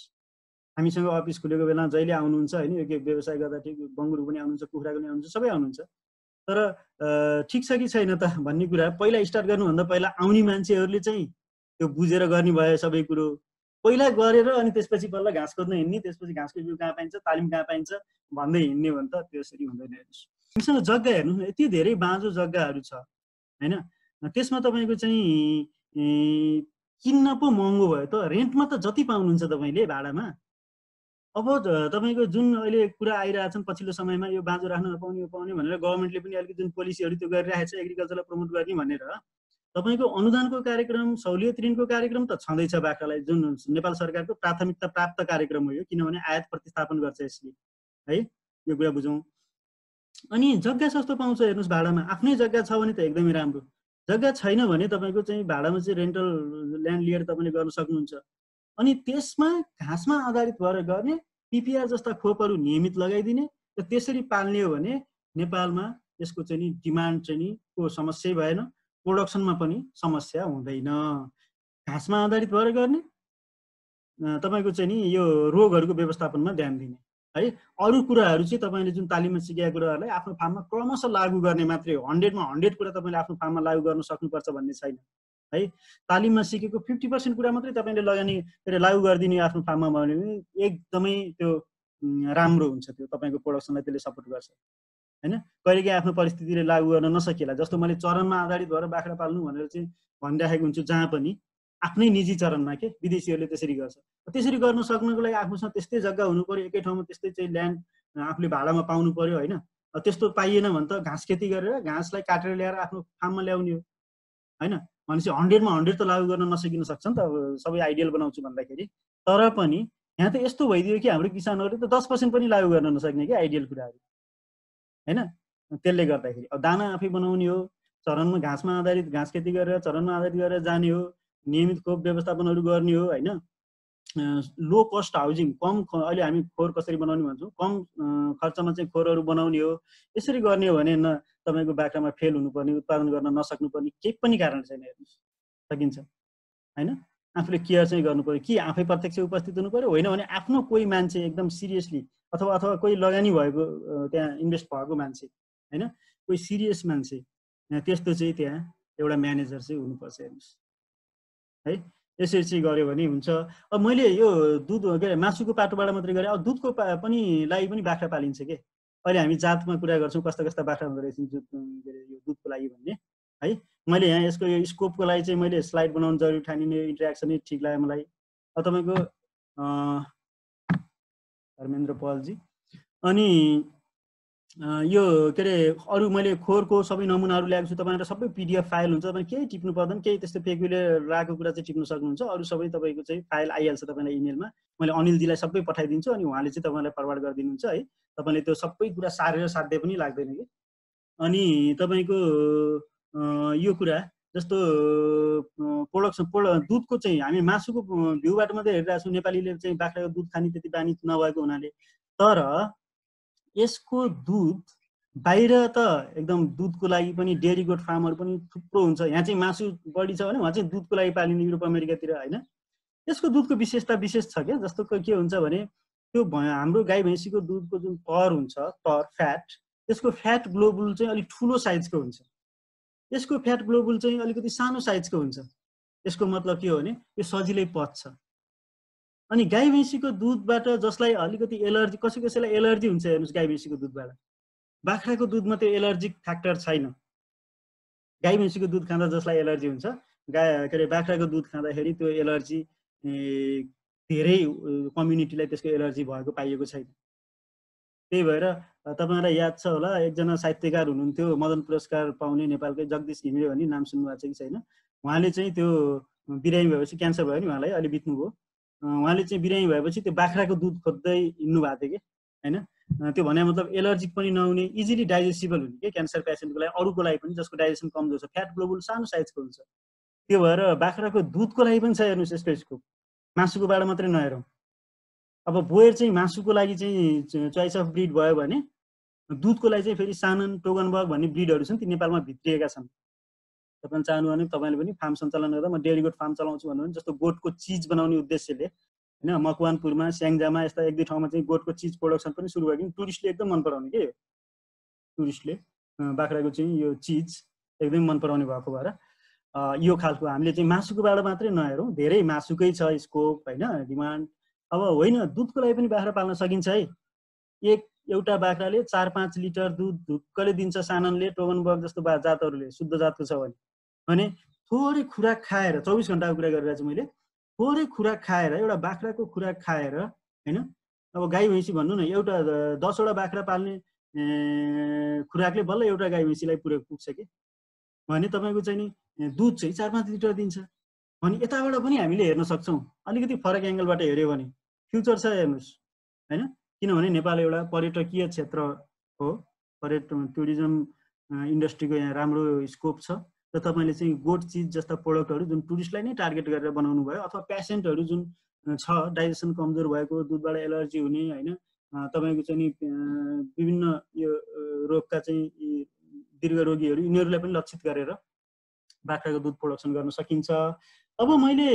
हामीसँग अफिस खुलेको बेला जहिले आउनुहुन्छ होइन, यो व्यवसाय गर्दा ठिक बङ्गुरू पनि आउनुहुन्छ, कुखुरा पनि आउनुहुन्छ, सबै आउनुहुन्छ। तर ठिक छ कि छैन त भन्ने कुरा पहिला स्टार्ट गर्नुभन्दा पहिला आउने मान्छेहरूले चाहिँ त्यो बुझेर गर्ने भयो सबै कुरो पहिला गरेर अनि त्यसपछि बल्ल घाँस खोज्न हिँड्ने, त्यसपछि घाँसको बिउ कहाँ पाइन्छ, तालिम कहाँ पाइन्छ भन्दै हिँड्ने भने त त्यसरी हुँदैन। हेर्नुहोस्, हामीसँग जग्गा हेर्नु न, यति धेरै बाँझो जग्गाहरू छ होइन। त्यसमा तपाईँको चाहिँ किन्न पो महँगो भयो त, रेन्टमा त जति पाउनुहुन्छ तपाईँले भाडामा। अब तपाईँको जुन अहिले कुरा आइरहेछन् पछिल्लो समयमा, यो बाँझो राख्न नपाउने, यो पाउने भनेर गभर्मेन्टले पनि अलिकति जुन पोलिसीहरू त्यो गरिरहेको छ एग्रिकल्चरलाई प्रमोट गर्ने भनेर, तपाईँको अनुदानको कार्यक्रम, सहुलियत ऋणको कार्यक्रम त छँदैछ बाख्रालाई, जुन नेपाल सरकारको प्राथमिकता प्राप्त कार्यक्रम हो यो, किनभने आयात प्रतिस्थापन गर्छ यसले है, यो कुरा बुझौँ। अनि जग्गा सस्तो पाउँछ हेर्नुहोस् भाडामा, आफ्नै जग्गा छ भने त एकदमै राम्रो, जग्गा छैन भने तपाईँको चाहिँ भाडामा चाहिँ रेन्टल ल्यान्ड लिएर तपाईँले गर्न सक्नुहुन्छ। अनि त्यसमा घाँसमा आधारित भएर गर्ने पिपिआर जस्ता खोपहरू नियमित लगाइदिने र त्यसरी पाल्ने हो भने नेपालमा यसको चाहिँ नि डिमान्ड चाहिँ नि को समस्या भएन, प्रोडक्सनमा पनि समस्या हुँदैन। घाँसमा आधारित भएर गर्ने, तपाईँको चाहिँ नि यो रोगहरूको व्यवस्थापनमा ध्यान दिने है। अरू कुराहरू चाहिँ तपाईँले जुन तालिममा सिकेका कुराहरूलाई आफ्नो फार्ममा क्रमशः लागू गर्ने मात्रै हो। 100मा 100 कुरा तपाईँले आफ्नो फार्ममा लागू गर्न सक्नुपर्छ भन्ने छैन है। तालिममा सिकेको 50% कुरा मात्रै तपाईँले लगानी लागू गरिदिने आफ्नो फार्ममा भने एकदमै त्यो राम्रो हुन्छ, त्यो तपाईँको प्रोडक्सनलाई त्यसले सपोर्ट गर्छ हैन। कहिलेकाहीँ आफ्नो परिस्थितिले लागू गर्न नसकिएला, जस्तो मैले चरणमा आधारित भएर बाख्रा पाल्नु भनेर चाहिँ भनिराखेको हुन्छु जहाँ पनि, आफ्नै निजी चरणमा के विदेशीहरूले त्यसरी गर्छ। त्यसरी गर्न सक्नुको लागि आफूसँग त्यस्तै जग्गा हुनु पर्यो, एकै ठाउँमा त्यस्तै चाहिँ ल्यान्ड आफूले भाडामा पाउनु पर्यो होइन। त्यस्तो पाइएन भने त घाँस खेती गरेर घाँसलाई काटेर ल्याएर आफ्नो फार्ममा ल्याउने हो होइन। भनेपछि 100मा 100 त लागू गर्न नसकिन सक्छ नि त, अब सबै आइडियल बनाउँछु भन्दाखेरि। तर पनि यहाँ त यस्तो भइदियो कि हाम्रो किसानहरूले त 10% पनि लागू गर्न नसक्ने कि आइडियल कुराहरू हैन। त्यसले गर्दाखेरि अब दाना आफै बनाउने हो, चरणमा घाँसमा आधारित घाँस खेती गरेर चरणमा आधारित गरेर जाने हो, नियमित खोप व्यवस्थापनहरू गर्ने हो हैन। लो कस्ट हाउसिङ, कम अहिले हामी खोर कसरी बनाउने भन्छौँ, कम खर्चमा चाहिँ खोरहरू बनाउने हो। यसरी गर्ने हो भने न तपाईँको बाख्रामा फेल हुनुपर्ने, उत्पादन गर्न नसक्नुपर्ने केही पनि कारण छैन। हेर्नुहोस्, सकिन्छ हैन। आफूले केयर चाहिँ गर्नु पर्यो, कि आफै प्रत्यक्ष उपस्थित हुनु पर्यो, होइन भने आफ्नो कोही मान्छे एकदम सिरियसली अथवा कोही लगानी भएको त्यहाँ इन्भेस्ट भएको मान्छे हैन, कोही सिरियस मान्छे त्यस्तो चाहिँ त्यहाँ एउटा म्यानेजर चाहिँ हुनुपर्छ। हेर्नुहोस् है, यसरी चाहिँ गऱ्यो भने हुन्छ। अब मैले यो दुध के अरे मासुको पाटोबाट मात्रै गरेँ, अब दुधको पनि लागि पनि बाख्रा पालिन्छ के। अहिले हामी जातमा कुरा गर्छौँ, कस्ता कस्ता बाख्रा हुँदो रहेछन् दुध के अरे यो दुधको लागि भन्ने है। मैले यहाँ यसको यो स्कोपको लागि चाहिँ मैले स्लाइड बनाउनु जरुरी ठानिने, इन्टरेक्सनै ठिक लाग्यो मलाई। अब तपाईँको धर्मेन्द्र पलजी अनि यो के अरे अरू मैले खोरको सबै नमुनाहरू ल्याएको छु, तपाईँहरू सबै PDF फाइल हुन्छ, तपाईँ केही टिप्नु पर्दैन, केही त्यस्तो पेक्युलर राखेको कुरा चाहिँ टिप्नु सक्नुहुन्छ। अरू सबै तपाईँको चाहिँ फाइल आइहाल्छ तपाईँलाई इमेलमा, मैले अनिलजीलाई सबै पठाइदिन्छु अनि उहाँले चाहिँ तपाईँलाई फरवार्ड गरिदिनुहुन्छ है। तपाईँले त्यो सबै कुरा सारेर साध्य पनि लाग्दैन कि। अनि तपाईँको यो कुरा जस्तो प्रोडक्सन दुधको चाहिँ हामी मासुको भ्यूबाट मात्रै हेरिरहेको छौँ, नेपालीले चाहिँ बाख्राको दुध खाने त्यति बानी नभएको हुनाले। तर यसको दुध बाहिर त एकदम दुधको लागि पनि डेरी गोट फार्महरू पनि थुप्रो हुन्छ। यहाँ चाहिँ मासु बढी छ भने उहाँ चाहिँ दुधको लागि पालिने युरोप अमेरिकातिर होइन। यसको दुधको विशेषता विशेष छ क्या। जस्तो के हुन्छ भने त्यो हाम्रो गाई भैँसीको दुधको जुन तर हुन्छ, तर फ्याट, त्यसको फ्याट ग्लोबुल चाहिँ अलिक ठुलो साइजको हुन्छ, यसको फ्याट ग्लोबुल चाहिँ अलिकति सानो साइजको हुन्छ। यसको मतलब के हो भने यो सजिलै पच्छ। अनि गाई भैँसीको दुधबाट जसलाई अलिकति एलर्जी, कसैलाई एलर्जी हुन्छ हेर्नुहोस् गाई भैँसीको दुधबाट, बाख्राको दुधमा त्यो एलर्जिक फ्याक्टर छैन। गाई भैँसीको दुध खाँदा जसलाई एलर्जी हुन्छ, के अरे बाख्राको दुध खाँदाखेरि त्यो एलर्जी धेरै कम्युनिटीलाई त्यसको एलर्जी भएको पाइएको छैन। त्यही भएर तपाईँलाई याद छ होला, एकजना साहित्यकार हुनुहुन्थ्यो, मदन पुरस्कार पाउने नेपालकै जगदीश घिमिरे भन्ने, नाम सुन्नुभएको छ कि छैन? उहाँले चाहिँ त्यो बिरामी भएपछि, क्यान्सर भयो नि उहाँलाई, अहिले बित्नुभयो। उहाँले चाहिँ बिरामी भएपछि त्यो बाख्राको दुध खोज्दै हिँड्नु भएको थियो कि होइन। त्यो भने मतलब एलर्जिक पनि नहुने, इजिली डाइजेस्टिबल हुने के क्यान्सर पेसेन्टको लागि, अरूको लागि पनि जसको डाइजेसन कमजोर छ, फ्याट ग्लोबुल सानो साइजको हुन्छ। त्यो भएर बाख्राको दुधको लागि पनि छ हेर्नुहोस् यस्तो स्कोप, मासुकोबाट मात्रै नहेरौँ। अब बोयर चाहिँ मासुको लागि चाहिँ चोइस अफ ब्रिड भयो भने दुधको लागि चाहिँ फेरि सानन टोगनबर्ग भन्ने ब्रिडहरू छन्, ती नेपालमा भित्रिएका छन्। तपाईँ चाहनु भने तपाईँले पनि फार्म सञ्चालन गर्दा म डेरी गोट फार्म चलाउँछु भन्नु भने जस्तो गोठको चिज बनाउने उद्देश्यले हैन मकवानपुरमा स्याङ्जामा यस्ता एक दुई ठाउँमा चाहिँ गोठको चिज प्रोडक्सन पनि सुरु भयो कि टुरिस्टले एकदम मन पराउने के टुरिस्टले बाख्राको चाहिँ यो चिज एकदम मन पराउने भएको भएर यो खालको हामीले चाहिँ मासुकोबाट मात्रै नहेरौँ, धेरै मासुकै छ स्कोप हैन डिमान्ड। अब होइन दुधको लागि पनि बाख्रा पाल्न सकिन्छ है। एउटा बाख्राले 4-5 लिटर दुध ढुक्कले दिन्छ साननले, टोगनबर्ग जस्तो जातहरूले शुद्ध जातको छ भने थोरै खुराक खाएर 24 घण्टाको कुरा गरिरहेको छु मैले, थोरै खुराक खाएर एउटा बाख्राको खुराक खाएर हैन अब गाई भैँसी भन्नु न एउटा 10 वटा बाख्रा पाल्ने खुराकले बल्ल एउटा गाई भैँसीलाई पुरै पुग्छ कि भने तपाईको चाहिँ नि दुध चाहिँ 4-5 लिटर दिन्छ भने यताबाट पनि हामीले हेर्न सक्छौं। अलिकति फरक एंगलबाट हेर्यो भने फ्युचर छ हेर्नुस् हैन, किनभने नेपाल एउटा पर्यटकीय क्षेत्र हो, पर्यटन टुरिज्म इन्डस्ट्रीको यहाँ राम्रो स्कोप छ र तपाईले चाहिँ गोट चीज जस्ता प्रोडक्टहरु जुन टुरिस्टलाई नै टार्गेट गरेर बनाउनु भयो अथवा पेशेन्टहरु जुन छ डाइजेसन कमजोर भएको, दुधबाट एलर्जी हुने हैन, तपाईको चाहिँ विभिन्न यो रोगका चाहिँ दीर्घ रोगीहरु यिनीहरुलाई पनि लक्षित गरेर बाख्राको दुध प्रोडक्सन गर्न सकिन्छ। अब मैले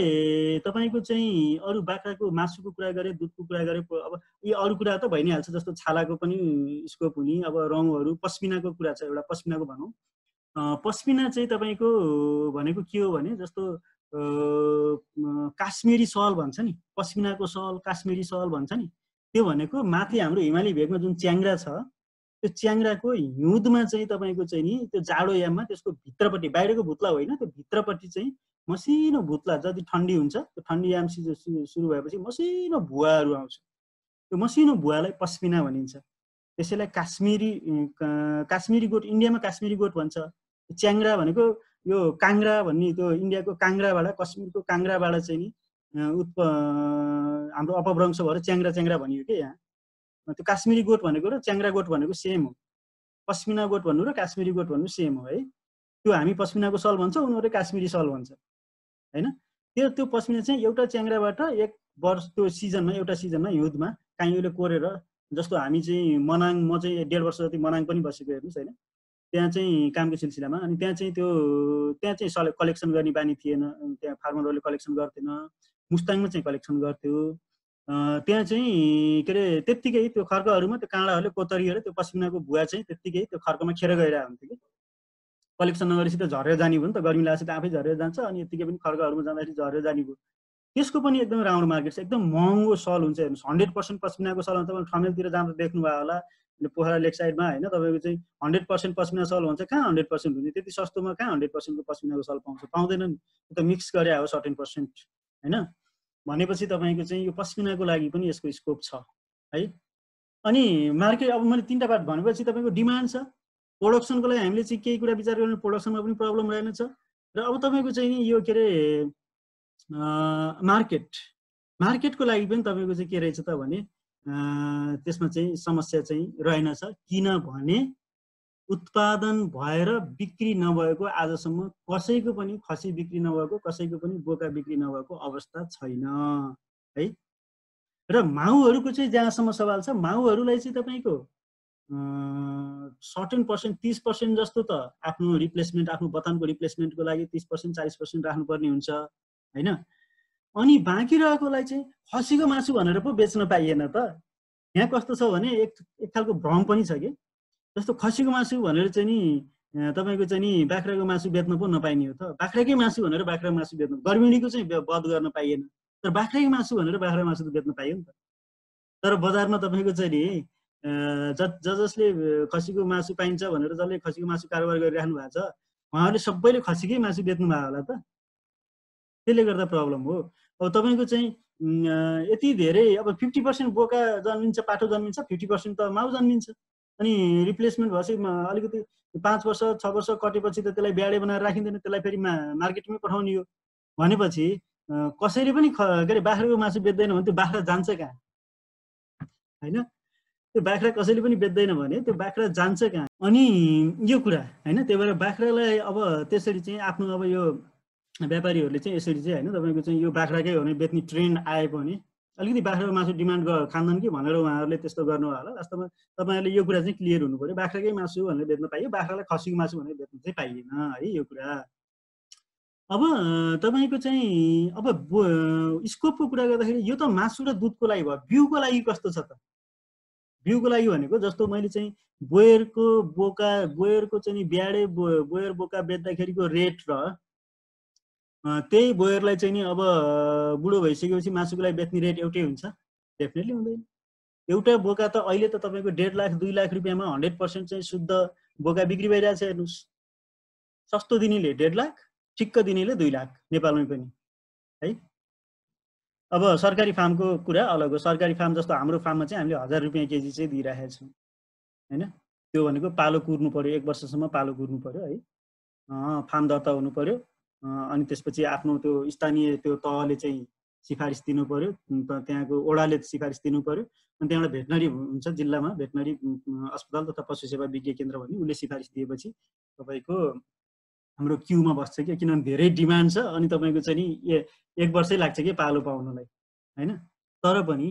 तपाईको चाहिँ अरु बाख्राको मासुको कुरा गरे, दुधको कुरा गरे, अब यी अरु कुरा त भइ नै हाल्छ जस्तो छालाको पनि स्कोप हुने, अब रौँहरु पस्मिनाको कुरा छ, एउटा पस्मिनाको भनौं। पस्मिना चाहिँ तपाईको भनेको के हो भने जस्तो काश्मिरी सल भन्छ नि, पस्मिनाको सल काश्मिरी सल भन्छ नि, त्यो भनेको माथि हाम्रो हिमाली भेगमा जुन च्याङ्ग्रा छ त्यो च्याङ्ग्राको हिउँदमा चाहिँ तपाईको चाहिँ नि त्यो जाडो याममा त्यसको भित्रपट्टि, बाहिरको भुत्ला होइन, त्यो भित्रपट्टि चाहिँ मसिनो भुत्ला, जति ठण्डी हुन्छ त्यो ठण्डी याम सुरु भएपछि मसिनो भुवाहरू आउँछ, त्यो मसिनो भुवालाई पस्मिना भनिन्छ। त्यसैलाई काश्मिरी गोट, इन्डियामा काश्मिरी गोट भन्छ। च्याङ्ग्रा भनेको यो काङ्ग्रा भन्ने, त्यो इन्डियाको काङ्ग्राबाट, कश्मीरको काङ्ग्राबाट चाहिँ नि हाम्रो अपभ्रंश भएर च्याङ्ग्रा च्याङ्ग्रा भनियो के यहाँ। त्यो काश्मिरी गोट भनेको र च्याङ्ग्रा गोट भनेको सेम हो। पस्मिना गोट भन्नु र काश्मिरी गोट भन्नु सेम हो है। त्यो हामी पस्मिनाको सल भन्छ, उनीहरुले काश्मिरी सल भन्छ हैन। त्यो पस्मिना चाहिँ एउटा च्याङ्ग्राबाट एक वर्ष त्यो सिजनमा, एउटा सिजनमा हिउँदमा काइँयोले कोरेर, जस्तो हामी चाहिँ मनाङ, म चाहिँ 1.5 वर्ष जति मनाङ पनि बसेको हेर्नुस् हैन, त्यहाँ चाहिँ कामको सिलसिलामा, अनि त्यहाँ चाहिँ कलेक्सन गर्ने बानी थिएन, त्यहाँ फार्मरहरूले कलेक्सन गर्थिएन, मुस्ताङमा चाहिँ कलेक्सन गर्थ्यो। त्यहाँ चाहिँ के अरे त्यत्तिकै त्यो खर्कहरुमा त्यो काँडाहरूले कोतरिएर त्यो पस्मिनाको भुवा चाहिँ त्यत्तिकै त्यो खर्कमा खेर गइरहेको हुन्थ्यो कि, कलेक्सन नगरेपछि त झरेर जाने भयो नि त, गर्मी लागेपछि त आफै झरेर जान्छ, अनि यतिकै पनि खर्कहरुमा जाँदाखेरि झरेर जाने भयो। त्यसको पनि एकदम राम्रो मार्केट छ, एकदम महँगो सल हुन्छ हेर्नुस्। 100% पस्मिनाको सल हुन्छ, तपाईले ठमेलतिर जाँदा देख्नु भयो होला, पोखरा लेक साइडमा हैन, तपाईको चाहिँ 100% पस्मिना सल भन्छ, कहाँ 100% हुन्छ, त्यति सस्तोमा कहाँ 100% को पस्मिनाको सल पाउँछ, पाउँदैन नि, त्यो त मिक्स गरे हो 13% हैन। भनेपछि तपाईको चाहिँ यो पस्मिनाको लागि पनि यसको स्कोप छ है। अनि मार्केट, अब मैले 3टा पार्ट भनेपछि तपाईको डिमान्ड छ, प्रोडक्सनको लागि हामीले चाहिँ केही कुरा विचार गर्ने, प्रोडक्सनमा पनि प्रब्लम रहेन छ, र अब तपाईको चाहिँ नि यो के अरे मार्केटको लागि पनि तपाईको चाहिँ के रहेछ त भने त्यसमा चाहिँ समस्या चाहिँ रहेनछ, किनभने उत्पादन भएर बिक्री नभएको आजसम्म कसैको पनि खसी बिक्री नभएको, कसैको पनि बोका बिक्री नभएको अवस्था छैन है। र माउहरूको चाहिँ जहाँसम्म सवाल छ, माउहरूलाई चाहिँ तपाईको 13% 30% जस्तो त आफ्नो रिप्लेसमेन्ट, आफ्नो बथानको रिप्लेसमेन्टको लागि 30% 40% राख्नुपर्ने हुन्छ हैन। अनि बाँकी रहेकोलाई चाहिँ खसीको मासु भनेर पो बेच्न पाइएन त। यहाँ कस्तो छ भने एक खालको भ्रम पनि छ कि, जस्तो खसीको मासु भनेर चाहिँ नि तपाईको चाहिँ नि बाख्राको मासु बेच्न पो नपाइने हो त, बाख्राकै मासु भनेर बाख्राको मासु बेच्नु, गर्मिणीको चाहिँ बध गर्न पाइएन, तर बाख्राकै मासु भनेर बाख्राको मासु त बेच्न पाइयो नि त। तर बजारमा तपाईको चाहिँ नि जसले खसीको मासु पाइन्छ भनेर जसले खसीको मासु कारोबार गरिराख्नु भएको छ उहाँहरूले सबैले खसीकै मासु बेच्नु भयो होला त, त्यसले गर्दा प्रब्लम हो। अब तपाईको चाहिँ यति धेरै, अब 50% बोका जन्मिन्छ, पाठो जन्मिन्छ, 50% त माउ जन्मिन्छ, अनि रिप्लेसमेन्ट भएपछि अलिकति 5 वर्ष 6 वर्ष कटेपछि त त्यसलाई ब्याडे बनाएर राखिँदैन, त्यसलाई फेरि मार्केटमै पठाउने हो भनेपछि कसैले पनि के अरे बाख्राको मासु बेच्दैन भने त्यो बाख्रा जान्छ कहाँ हैन। त्यो बाख्रा कसैले पनि बेच्दैन भने त्यो बाख्रा जान्छ कहाँ? अनि यो कुरा हैन, त्यही भएर बाख्रालाई अब त्यसरी चाहिँ आफ्नो अब यो व्यापारीहरूले चाहिँ यसरी चाहिँ हैन तपाईँको चाहिँ यो बाख्राकै हो भने बेच्ने ट्रेन्ड आयो भने अलिकति बाख्राको मासु डिमान्ड खाँदैन कि भनेर उहाँहरूले त्यस्तो गर्नु होला। वास्तवमा तपाईँहरूले यो कुरा चाहिँ क्लियर हुनु पर्यो, बाख्राकै मासु भनेर बेच्न पाइयो, बाख्रालाई खसीको मासु भनेर बेच्न चाहिँ पाइएन है यो कुरा। अब तपाईँको चाहिँ अब स्कोपको कुरा गर्दाखेरि यो त मासु र दुधको लागि भयो, बिउको लागि कस्तो छ त? बिउको लागि भनेको जस्तो मैले चाहिँ बोयरको चाहिँ ब्याडे बोयर बोका बेच्दाखेरिको रेट र त्यही बोयरलाई चाहिँ नि अब बुढो भइसकेपछि मासुको लागि बेच्ने रेट एउटै हुन्छ? डेफिनेटली हुँदैन। एउटा बोका त अहिले त तपाईँको 1.5 लाख 2 लाख रुपियाँमा 100% चाहिँ शुद्ध बोका बिक्री भइरहेछ। हेर्नुहोस्, सस्तो दिनेले 1.5 लाख, ठिक्क दिनेले 2 लाख नेपालमै पनि है। अब सरकारी फार्मको कुरा अलग हो, सरकारी फार्म जस्तो हाम्रो फार्ममा चाहिँ हामीले 1000 रुपियाँ केजी चाहिँ दिइरहेका छौँ हैन। त्यो भनेको पालो कुर्नु पर्यो, 1 वर्षसम्म पालो कुर्नु पर्यो है, फार्म दर्ता हुनु पर्यो, अनि त्यसपछि आफ्नो त्यो स्थानीय त्यो तहले चाहिँ सिफारिस दिनु पर्यो, त्यहाँको ओडाले सिफारिस दिनु पर्यो, अनि त्यहाँबाट भेटनरी हुन्छ, जिल्लामा भेटनरी अस्पताल तथा पशु सेवा विज्ञ केन्द्र भन्ने उसले सिफारिस दिएपछि तपाईँको हाम्रो क्युमा बस्छ कि, किनभने धेरै डिमान्ड छ अनि तपाईँको चाहिँ नि 1 वर्षै लाग्छ कि पालो पाउनलाई हैन। तर पनि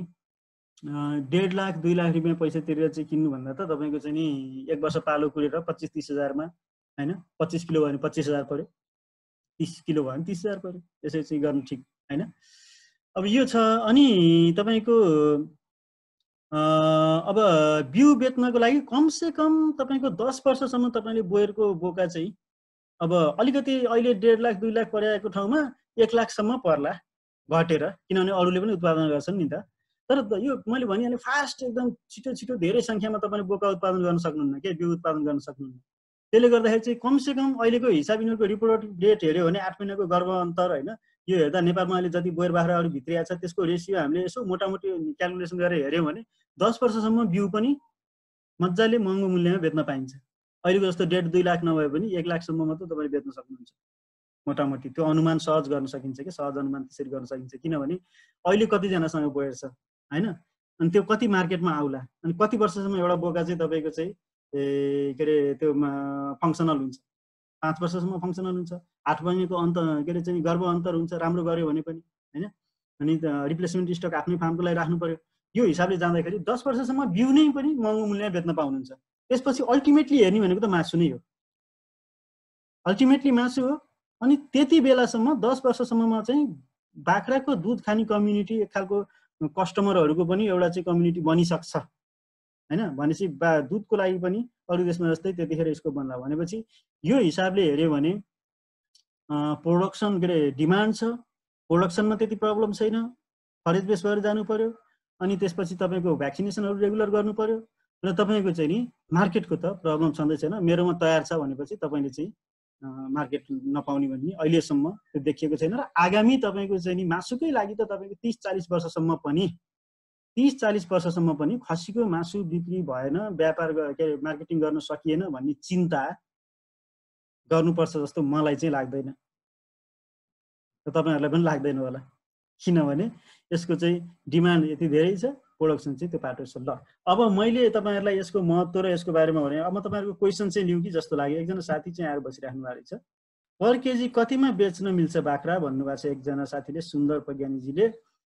1.5 लाख 2 लाख रुपियाँ पैसा तिरेर चाहिँ किन्नुभन्दा त तपाईँको चाहिँ नि 1 वर्ष पालो कुरेर 25-30 हजारमा हैन, 25 किलो भयो भने 25 हजार पर्यो, 30 किलो भयो भने 30 हजार पर्यो, यसरी चाहिँ गर्नु ठिक हैन। अब यो छ। अनि तपाईँको अब बिउ बेच्नको लागि कमसे कम तपाईँको 10 वर्षसम्म तपाईँले बोयरको बोका चाहिँ अब अलिकति अहिले 1.5 लाख 2 लाख परेको ठाउँमा 1 लाखसम्म पर्ला घटेर, किनभने अरूले पनि उत्पादन गर्छन् नि त। तर यो मैले भनिहालेँ फास्ट एकदम छिटो धेरै सङ्ख्यामा तपाईँले बोका उत्पादन गर्न सक्नुहुन्न के, बिउ उत्पादन गर्न सक्नुहुन्न। त्यसले गर्दाखेरि चाहिँ कमसेकम अहिलेको हिसाब यिनीहरूको रिप्रोडक्टिभ डेट हेऱ्यो भने 8 महिनाको गर्भ अन्तर हैन, यो हेर्दा नेपालमा अहिले जति बोयर बाख्राहरू भित्रिया छ त्यसको रेसियो हामीले यसो मोटामोटी क्यालकुलेसन गरेर हेऱ्यौँ भने 10 वर्षसम्म बिउ पनि मजाले महँगो मूल्यमा बेच्न पाइन्छ। अहिलेको जस्तो 1.5 2 लाख नभए पनि 1 लाखसम्म मात्र तपाईँले बेच्न सक्नुहुन्छ मोटामोटी। त्यो अनुमान सहज गर्न सकिन्छ कि, सहज अनुमान त्यसरी गर्न सकिन्छ, किनभने अहिले कतिजनासँग बोयर छ हैन, अनि त्यो कति मार्केटमा आउला, अनि कति वर्षसम्म एउटा बोका चाहिँ तपाईँको चाहिँ के अरे त्यो फङ्सनल हुन्छ, 5 वर्षसम्म फङ्सनल हुन्छ, 8 महिनाको अन्त के अरे चाहिँ गर्भ अन्तर हुन्छ राम्रो गर्यो भने पनि हैन। अनि रिप्लेसमेन्ट स्टक आफ्नै फार्मको लागि राख्नु पर्यो। यो हिसाबले जाँदाखेरि 10 वर्षसम्म बिउ नै पनि महँगो मूल्यमा बेच्न पाउनुहुन्छ। त्यसपछि अल्टिमेटली हेर्ने भनेको त मासु नै हो, अल्टिमेटली मासु हो। अनि त्यति बेलासम्म 10 वर्षसम्ममा चाहिँ बाख्राको दुध खाने कम्युनिटी एक खालको कस्टमरहरूको पनि एउटा चाहिँ कम्युनिटी बनिसक्छ हैन। भनेपछि दुधको लागि पनि अरू देशमा जस्तै त्यतिखेर यसको बन्ला। भनेपछि यो हिसाबले हेऱ्यो भने प्रोडक्सन के अरे डिमान्ड छ, प्रोडक्सनमा त्यति प्रब्लम छैन, फरेज बेस भएर जानु पर्यो, अनि त्यसपछि तपाईँको भ्याक्सिनेसनहरू रेगुलर गर्नु पर्यो, र तपाईँको चाहिँ नि मार्केटको त प्रब्लम छँदै छैन। मेरोमा तयार छ भनेपछि तपाईँले चाहिँ मार्केट नपाउने भन्ने अहिलेसम्म त्यो देखिएको छैन। र आगामी तपाईँको चाहिँ नि मासुकै लागि त तपाईँको 30-40 वर्षसम्म पनि 30-40 वर्षसम्म पनि खसीको मासु बिक्री भएन, व्यापार के अरे मार्केटिङ गर्न सकिएन भन्ने चिन्ता गर्नुपर्छ जस्तो मलाई चाहिँ लाग्दैन, र तपाईँहरूलाई पनि लाग्दैन होला, किनभने यसको चाहिँ डिमान्ड यति धेरै छ, प्रोडक्सन चाहिँ त्यो पाटो छ। ल अब मैले तपाईँहरूलाई यसको महत्त्व र यसको बारेमा भने अब तपाईँहरूको क्वेसन चाहिँ लिउँ कि जस्तो लाग्यो। एकजना साथी चाहिँ आएर बसिराख्नु भएको रहेछ, पर केजी कतिमा बेच्न मिल्छ बाख्रा भन्नुभएको छ एकजना साथीले, सुन्दर प्रज्ञानीजीले।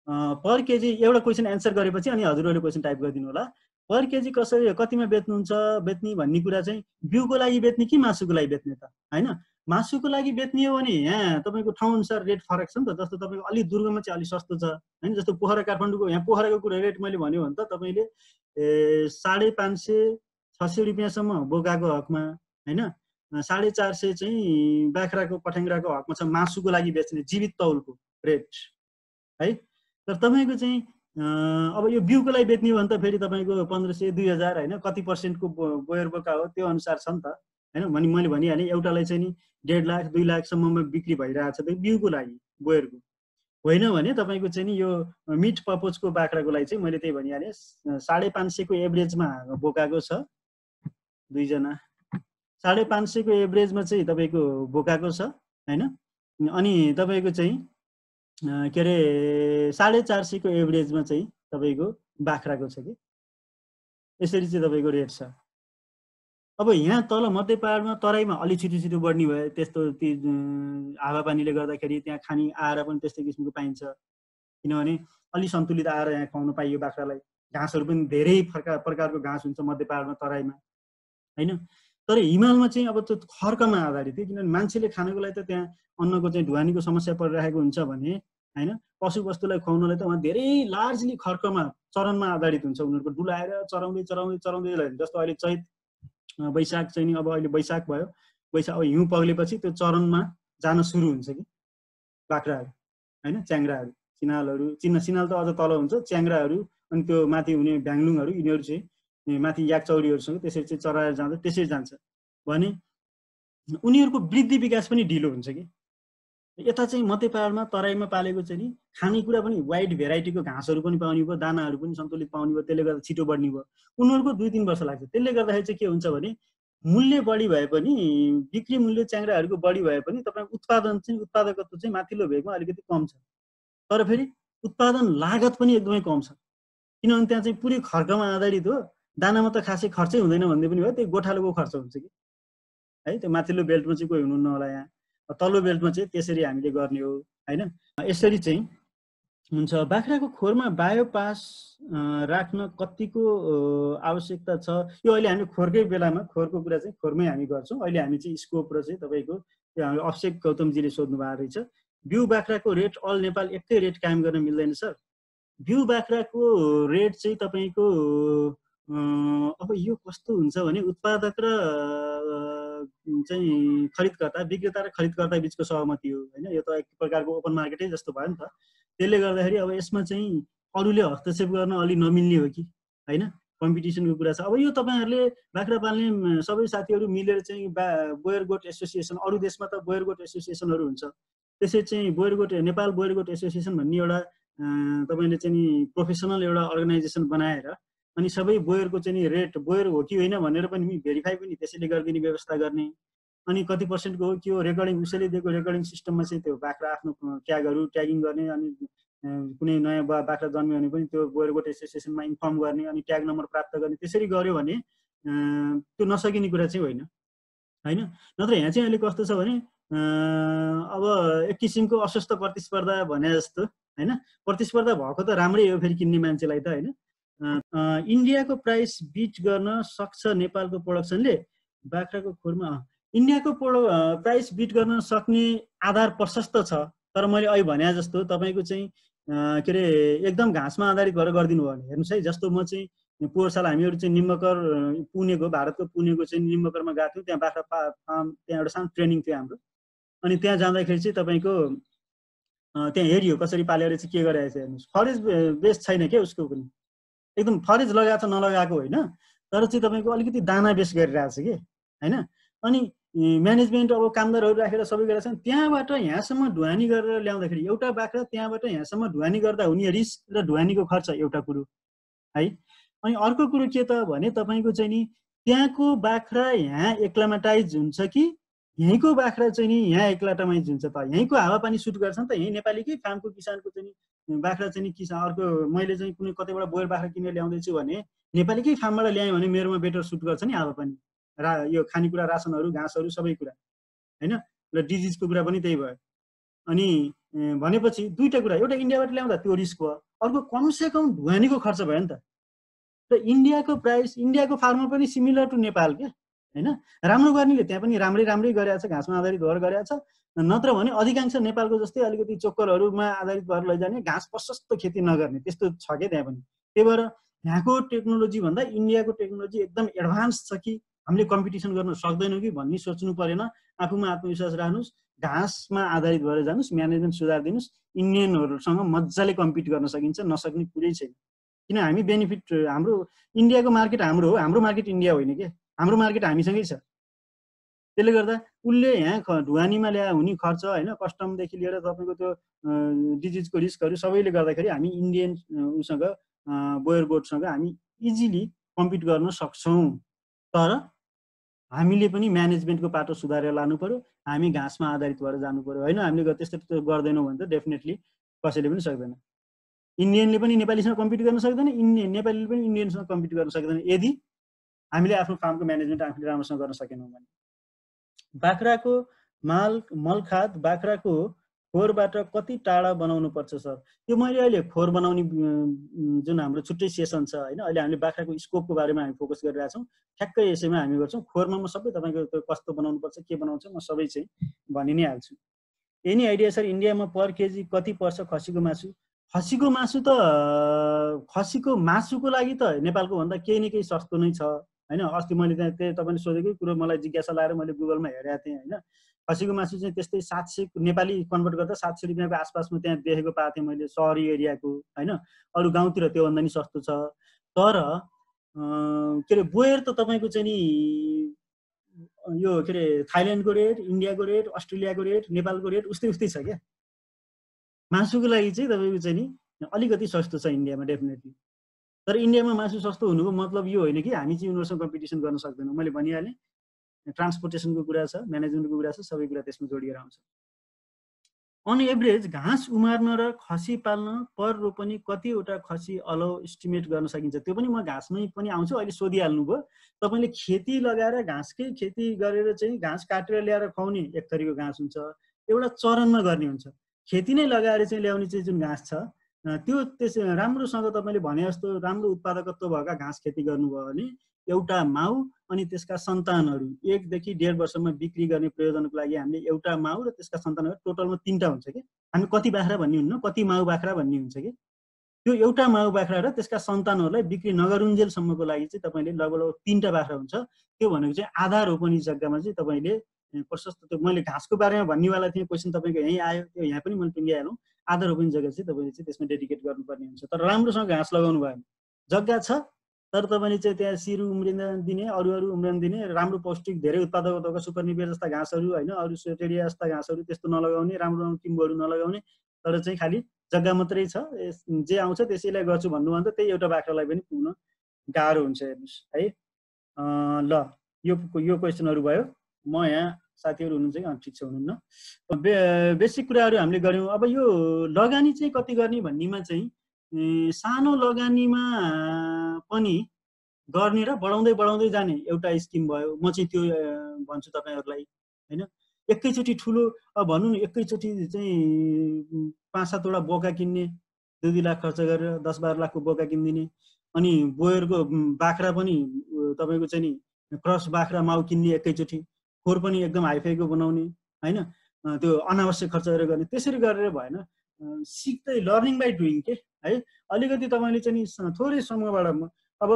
पर केजी एउटा क्वेसन एन्सर गरेपछि अनि हजुरहरूले क्वेसन टाइप गरिदिनु होला। पर केजी कसरी कतिमा बेच्ने भन्ने कुरा चाहिँ बिउको लागि बेच्ने कि मासुको लागि बेच्ने त हैन। मासुको लागि बेच्ने हो भने यहाँ तपाईँको ठाउँ अनुसार रेट फरक छ नि त। जस्तो तपाईँको अलिक दुर्गममा चाहिँ अलिक सस्तो छ हैन, जस्तो पोखरा काठमाडौँको, यहाँ पोखराको कुरा रेट मैले भन्यो भने त तपाईँले 550-600 रुपियाँसम्म बोकाको हकमा हैन, 450 चाहिँ बाख्राको पठ्याङ्ग्राको हकमा छ मासुको लागि बेच्ने जीवित तौलको रेट है। तर तपाईँको चाहिँ अब यो बिउको लागि बेच्ने हो भने त फेरि तपाईँको 1500-2000 हैन, कति पर्सेन्टको बोयर बोका हो त्यो अनुसार छ नि त हैन। मैले भनिहालेँ एउटालाई चाहिँ नि 1.5 लाख 2 लाखसम्ममा बिक्री भइरहेछ त्यो बिउको लागि बोयरको, होइन भने तपाईँको चाहिँ नि यो मिट पर्पोजको बाख्राको लागि चाहिँ मैले त्यही भनिहालेँ 550 को एभरेजमा बोकाको छ, दुईजना 550 को एभरेजमा चाहिँ तपाईँको बोकाको छ हैन। अनि तपाईँको चाहिँ के अरे 450 को एभरेजमा चाहिँ तपाईँको बाख्राको छ कि यसरी चाहिँ तपाईँको रेट छ। अब यहाँ तल मध्य पहाडमा तराईमा अलि छिटो छिटो बढ्ने भयो, त्यस्तो हावापानीले गर्दाखेरि त्यहाँ खाने आहारा पनि त्यस्तै किसिमको पाइन्छ, किनभने अलि सन्तुलित आहारा यहाँ खुवाउनु पाइयो बाख्रालाई। घाँसहरू पनि धेरै प्रकारको घाँस हुन्छ मध्य पहाडमा तराईमा, होइन। तर हिमालमा चाहिँ अब त्यो खर्कमा आधारित थियो, किनभने मान्छेले खानको लागि त त्यहाँ अन्नको चाहिँ ढुवानीको समस्या परिरहेको हुन्छ भने, होइन, पशुवस्तुलाई खुवाउनलाई त उहाँ धेरै लार्जली खर्कमा चरणमा आधारित हुन्छ। उनीहरूको डुलाएर चराउँदै चराउँदै चराउँदै लैजान्छ। जस्तो अहिले चैत वैशाख चाहिँ नि, अब अहिले वैशाख भयो, वैशाख अब हिउँ पग्लेपछि त्यो चरणमा जान सुरु हुन्छ कि बाख्राहरू, होइन, च्याङ्ग्राहरू, सिनालहरू, सिनाल त अझ तल हुन्छ, च्याङ्ग्राहरू अनि त्यो माथि हुने भ्याङलुङहरू, यिनीहरू चाहिँ माथि याकचौरीहरूसँग त्यसरी चाहिँ चराएर जाँदा त्यसरी जान्छ भने उनीहरूको वृद्धि विकास पनि ढिलो हुन्छ कि। यता चाहिँ मध्य पहाडमा तराईमा पालेको चाहिँ नि खानेकुरा पनि वाइड भेराइटीको घाँसहरू पनि पाउने भयो, दानाहरू पनि सन्तुलित पाउने भयो, त्यसले गर्दा छिटो बढ्ने भयो। उनीहरूको 2-3 वर्ष लाग्छ। त्यसले गर्दाखेरि चाहिँ के हुन्छ भने मूल्य बढी भए पनि, बिक्री मूल्य च्याङ्ग्राहरूको बढी भए पनि तपाईँको उत्पादन चाहिँ, उत्पादकत्व चाहिँ माथिल्लो भेगमा अलिकति कम छ। तर फेरि उत्पादन लागत पनि एकदमै कम छ, किनभने त्यहाँ चाहिँ पुरै खर्कमा आधारित हो। दानामा त खासै खर्चै हुँदैन भन्ने पनि भयो, त्यो गोठालोको खर्च हुन्छ कि, है। त्यो माथिल्लो बेल्टमा चाहिँ कोही हुनुहुन्न होला, यहाँ तल्लो बेल्टमा चाहिँ त्यसरी हामीले गर्ने हो, होइन। यसरी चाहिँ हुन्छ। बाख्राको खोरमा बायोपास राख्न कतिको आवश्यकता छ? यो अहिले हामी खोरकै बेलामा, खोरको कुरा चाहिँ खोरमै हामी गर्छौँ। अहिले हामी चाहिँ स्कोप र चाहिँ तपाईँको हाम्रो अभिषेक गौतमजीले सोध्नु भएको रहेछ, बिउ बाख्राको रेट अल नेपाल एकै रेट कायम गर्न मिल्दैन सर? बिउ बाख्राको रेट चाहिँ तपाईँको अब यो कस्तो हुन्छ भने उत्पादक र चाहिँ खरिदकर्ता, विक्रेता र खरिदकर्ता बिचको सहमति हो, होइन। यो त एक प्रकारको ओपन मार्केटै जस्तो भयो नि त। त्यसले गर्दाखेरि अब यसमा चाहिँ अरूले हस्तक्षेप गर्न अलि नमिल्ने हो कि, होइन, कम्पिटिसनको कुरा छ। अब यो तपाईँहरूले बाख्रा पाल्ने सबै साथीहरू मिलेर चाहिँ बोयर गोट एसोसिएसन, अरू देशमा त बोयर गोट एसोसिएसनहरू हुन्छ, त्यसरी चाहिँ Boyer goat, Nepal Boyer goat association भन्ने एउटा तपाईँले चाहिँ प्रोफेसनल एउटा अर्गनाइजेसन बनाएर अनि सबै बोयरको चाहिँ रेट बोयर हो कि होइन भनेर पनि भेरिफाई पनि त्यसैले गरिदिने व्यवस्था गर्ने, अनि कति पर्सेन्टको हो के हो रेकर्डिङ, उसैले दिएको रेकर्डिङ सिस्टममा चाहिँ त्यो बाख्रा आफ्नो ट्यागहरू ट्यागिङ गर्ने, अनि कुनै नयाँ बाख्रा जन्मियो भने पनि त्यो बोयर गोट एसोसिएसनमा इन्फर्म गर्ने, अनि ट्याग नम्बर प्राप्त गर्ने। त्यसरी गर्यो भने त्यो नसकिने कुरा चाहिँ होइन, होइन। नत्र यहाँ चाहिँ अहिले कस्तो छ भने अब एक किसिमको अस्वस्थ प्रतिस्पर्धा भने जस्तो, होइन। प्रतिस्पर्धा भएको त राम्रै हो फेरि किन्ने मान्छेलाई त, होइन। इन्डियाको प्राइस बिट गर्न सक्छ नेपालको प्रोडक्सनले बाख्राको खोरमा? इन्डियाको प्राइस बिट गर्न सक्ने आधार प्रशस्त छ, तर मैले अहिले भने जस्तो तपाईँको चाहिँ के अरे एकदम घाँसमा आधारित भएर गरिदिनु भयो भने, हेर्नुहोस् है, जस्तो म चाहिँ पोहोर साल हामीहरू चाहिँ निम्बकर पुणेको, भारतको पुणेको चाहिँ निम्बकरमा गएको थियौँ। त्यहाँ बाख्रा फार्म, त्यहाँ एउटा सानो ट्रेनिङ थियो हाम्रो। अनि त्यहाँ जाँदाखेरि चाहिँ तपाईँको त्यहाँ हेरियो कसरी पालेर चाहिँ के गरिरहेको छ हेर्नुहोस्। फरेज बेस छैन क्या उसको पनि, एकदम फरेज लगाएको छ नलगाएको होइन, तर चाहिँ तपाईँको अलिकति दाना बेस गरिरहेको छ कि, होइन। अनि म्यानेजमेन्ट अब कामदारहरू राखेर सबै गरेर छन्। त्यहाँबाट यहाँसम्म ढुवानी गरेर ल्याउँदाखेरि एउटा बाख्रा त्यहाँबाट यहाँसम्म ढुवानी गर्दा हुने रिस्क र ढुवानीको खर्च एउटा कुरो है। अनि अर्को कुरो के त भने तपाईँको चाहिँ नि त्यहाँको बाख्रा यहाँ एक्लामाटाइज हुन्छ कि यहीँको बाख्रा चाहिँ नि यहाँ एक्लामाटाइज हुन्छ त? यहीँको हावापानी सुट गर्छ नि त? यहीँ नेपालीकै फार्मको किसानको चाहिँ नि बाख्रा चाहिँ नि किसान, अर्को मैले चाहिँ कुनै कतैबाट बोयर बाख्रा किनेर ल्याउँदैछु भने नेपालीकै फार्मबाट ल्याएँ भने मेरोमा बेटर सुट गर्छ नि हावापानी, यो खानेकुरा, रासनहरू, घाँसहरू, सबै कुरा, होइन। र डिजिजको कुरा पनि त्यही भयो। अनि भनेपछि दुईवटा कुरा, एउटा इन्डियाबाट ल्याउँदा त्यो रिस्क भयो, अर्को कमसेकम ढुवानीको खर्च भयो नि त। र इन्डियाको प्राइस, इन्डियाको फार्मर पनि सिमिलर टु नेपाल के, होइन। राम्रो गर्नेले त्यहाँ पनि राम्रै गरेको छ, घाँसमा आधारित भएर गरेको छ। नत्र भने अधिकांश नेपालको जस्तै अलिकति चोक्करहरूमा आधारित भएर लैजाने, घाँस प्रशस्त खेती नगर्ने, त्यस्तो छ क्या त्यहाँ पनि। त्यही भएर यहाँको टेक्नोलोजी भन्दा इन्डियाको टेक्नोलोजी एकदम एडभान्स छ कि हामीले कम्पिटिसन गर्न सक्दैनौँ कि भन्ने सोच्नु परेन। आफूमा आत्मविश्वास राख्नुहोस्, घाँसमा आधारित भएर जानुहोस्, म्यानेजमेन्ट सुधार दिनुहोस्, इन्डियनहरूसँग मजाले कम्पिट गर्न सकिन्छ, नसक्ने कुरै छैन। किन हामी बेनिफिट, हाम्रो इन्डियाको मार्केट हाम्रो हो, हाम्रो मार्केट इन्डिया होइन के, हाम्रो मार्केट हामीसँगै छ। त्यसले गर्दा उसले यहाँ ढुवानीमा ल्याए हुने खर्च, होइन, कस्टमदेखि लिएर तपाईँको त्यो डिजिजको रिस्कहरू सबैले गर्दाखेरि हामी इन्डियन उसँग बोयर गोटसँग हामी इजिली कम्पिट गर्न सक्छौँ। तर हामीले पनि म्यानेजमेन्टको पाटो सुधारेर लानु पर्यो, हामी घाँसमा आधारित भएर जानु पर्यो, होइन। हामीले त्यस्तो गर्दैनौँ भने त डेफिनेटली कसैले पनि सक्दैन। इन्डियनले पनि नेपालीसँग कम्पिट गर्न सक्दैन, नेपालीले पनि इन्डियनसँग कम्पिट गर्न सक्दैन यदि हामीले आफ्नो फार्मको म्यानेजमेन्ट आफूले राम्रोसँग गर्न सकेनौँ भने। बाख्राको मलखाद बाख्राको खोरबाट कति टाढा बनाउनु पर्छ सर? यो मैले अहिले खोर बनाउने जुन हाम्रो छुट्टै सेसन छ होइन, अहिले हामीले बाख्राको स्कोपको बारेमा हामी फोकस गरिरहेका छौँ, ठ्याक्कै यसैमा हामी गर्छौँ। खोरमा म सबै तपाईँको त्यो कस्तो बनाउनु पर्छ के बनाउँछ म सबै चाहिँ भनि नै हाल्छु। एनी आइडिया सर इन्डियामा पर केजी कति पर्छ खसीको मासु? खसीको मासु त खसीको मासुको लागि त नेपालको भन्दा केही न केही सस्तो नै छ होइन। अस्ति मैले त्यहाँ त्यही तपाईँले सोधेकै कुरो मलाई जिज्ञासा लागेर मैले गुगलमा हेरेको थिएँ होइन। खसीको मासु चाहिँ त्यस्तै 700 नेपाली कन्भर्ट गर्दा 700 रुपियाँको आसपासमा त्यहाँ देखेको पाएको थिएँ मैले सहरी एरियाको होइन। अरू गाउँतिर त्योभन्दा नि सस्तो छ। तर के अरे बोयर त तपाईँको चाहिँ नि यो के अरे थाइल्यान्डको रेट, इन्डियाको रेट, अस्ट्रेलियाको रेट, नेपालको रेट उस्तै उस्तै छ क्या। मासुको लागि चाहिँ तपाईँको चाहिँ नि अलिकति सस्तो छ इन्डियामा डेफिनेटली। तर इन्डियामा मासु सस्तो हुनुको मतलब यो होइन कि हामी चाहिँ उनीहरूसँग कम्पिटिसन गर्न सक्दैनौँ। मैले भनिहालेँ ट्रान्सपोर्टेसनको कुरा छ, म्यानेजमेन्टको कुरा छ, सबै कुरा त्यसमा जोडिएर आउँछ। अन एभरेज घाँस उमार्न र खसी पाल्न पर रोपनी कतिवटा खसी अलौ इस्टिमेट गर्न सकिन्छ? त्यो पनि म घाँसमै पनि आउँछु। अहिले सोधिहाल्नुभयो तपाईँले खेती लगाएर घाँसकै खेती गरेर चाहिँ घाँस काटेर ल्याएर खुवाउने एक थरीको घाँस हुन्छ, एउटा चरणमा गर्ने हुन्छ। खेती नै लगाएर चाहिँ ल्याउने चाहिँ जुन घाँस छ त्यो त्यस राम्रोसँग तपाईँले भने जस्तो राम्रो उत्पादकत्व भएका घाँस खेती गर्नुभयो भने एउटा माउ अनि त्यसका सन्तानहरू 1 देखि 1.5 वर्षमा बिक्री गर्ने प्रयोजनको लागि हामीले एउटा माउ र त्यसका सन्तानहरू टोटलमा 3टा हुन्छ कि हामी कति बाख्रा भन्ने हुन्न, कति माउ बाख्रा भन्ने हुन्छ कि त्यो एउटा माउ बाख्रा र त्यसका सन्तानहरूलाई बिक्री नगरुन्जेलसम्मको लागि चाहिँ तपाईँले लगभग 3टा बाख्रा हुन्छ। त्यो भनेको चाहिँ आधा रोपनी जग्गामा चाहिँ तपाईँले प्रशस्त त्यो मैले घाँसको बारेमा भन्नेवाला थिएँ क्वेसन तपाईँको यहीँ आयो, त्यो यहाँ पनि मैले टुङ्ग्याइहालौँ। आधा रोपनी जग्गा चाहिँ तपाईँले चाहिँ त्यसमा डेडिकेट गर्नुपर्ने हुन्छ। तर राम्रोसँग घाँस लगाउनु भयो भने जग्गा छ तर तपाईँले चाहिँ त्यहाँ सिरु उम्रिन दिने, अरू उम्रिन दिने, राम्रो पौष्टिक धेरै उत्पादकताको सुपर निपियर जस्ता घाँसहरू होइन, अरू सोटेरिया जस्ता घाँसहरू त्यस्तो नलगाउने, राम्रो किम्बुहरू नलगाउने, तर चाहिँ खालि जग्गा मात्रै छ जे आउँछ त्यसैलाई गर्छु भन्नुभयो भने त त्यही एउटा बाख्रालाई पनि पुग्न गाह्रो हुन्छ हेर्नुहोस् है। ल यो क्वेसनहरू भयो। म यहाँ साथीहरू हुनुहुन्छ कि ठिक छ हुनुहुन्न। बेसिक कुराहरू हामीले गऱ्यौँ। अब यो लगानी चाहिँ कति गर्ने भन्नेमा चाहिँ सानो लगानीमा पनि गर्ने र बढाउँदै जाने एउटा स्किम भयो। म चाहिँ त्यो भन्छु तपाईँहरूलाई होइन। एकैचोटि ठुलो भनौँ न एकैचोटि चाहिँ 5-7 वटा बोका किन्ने, 2-2 लाख खर्च गरेर 10-12 लाखको बोका किनिदिने, अनि बोयरको बाख्रा पनि तपाईँको चाहिँ नि क्रस बाख्रा माउ किन्ने एकैचोटि, खोर पनि एकदम हाइफाईको बनाउने होइन, त्यो अनावश्यक खर्च गरेर गर्ने। त्यसरी गरेर भएन, सिक्दै लर्निङ बाई डुइङ के है। अलिकति तपाईँले चाहिँ नि थोरै समूहबाट अब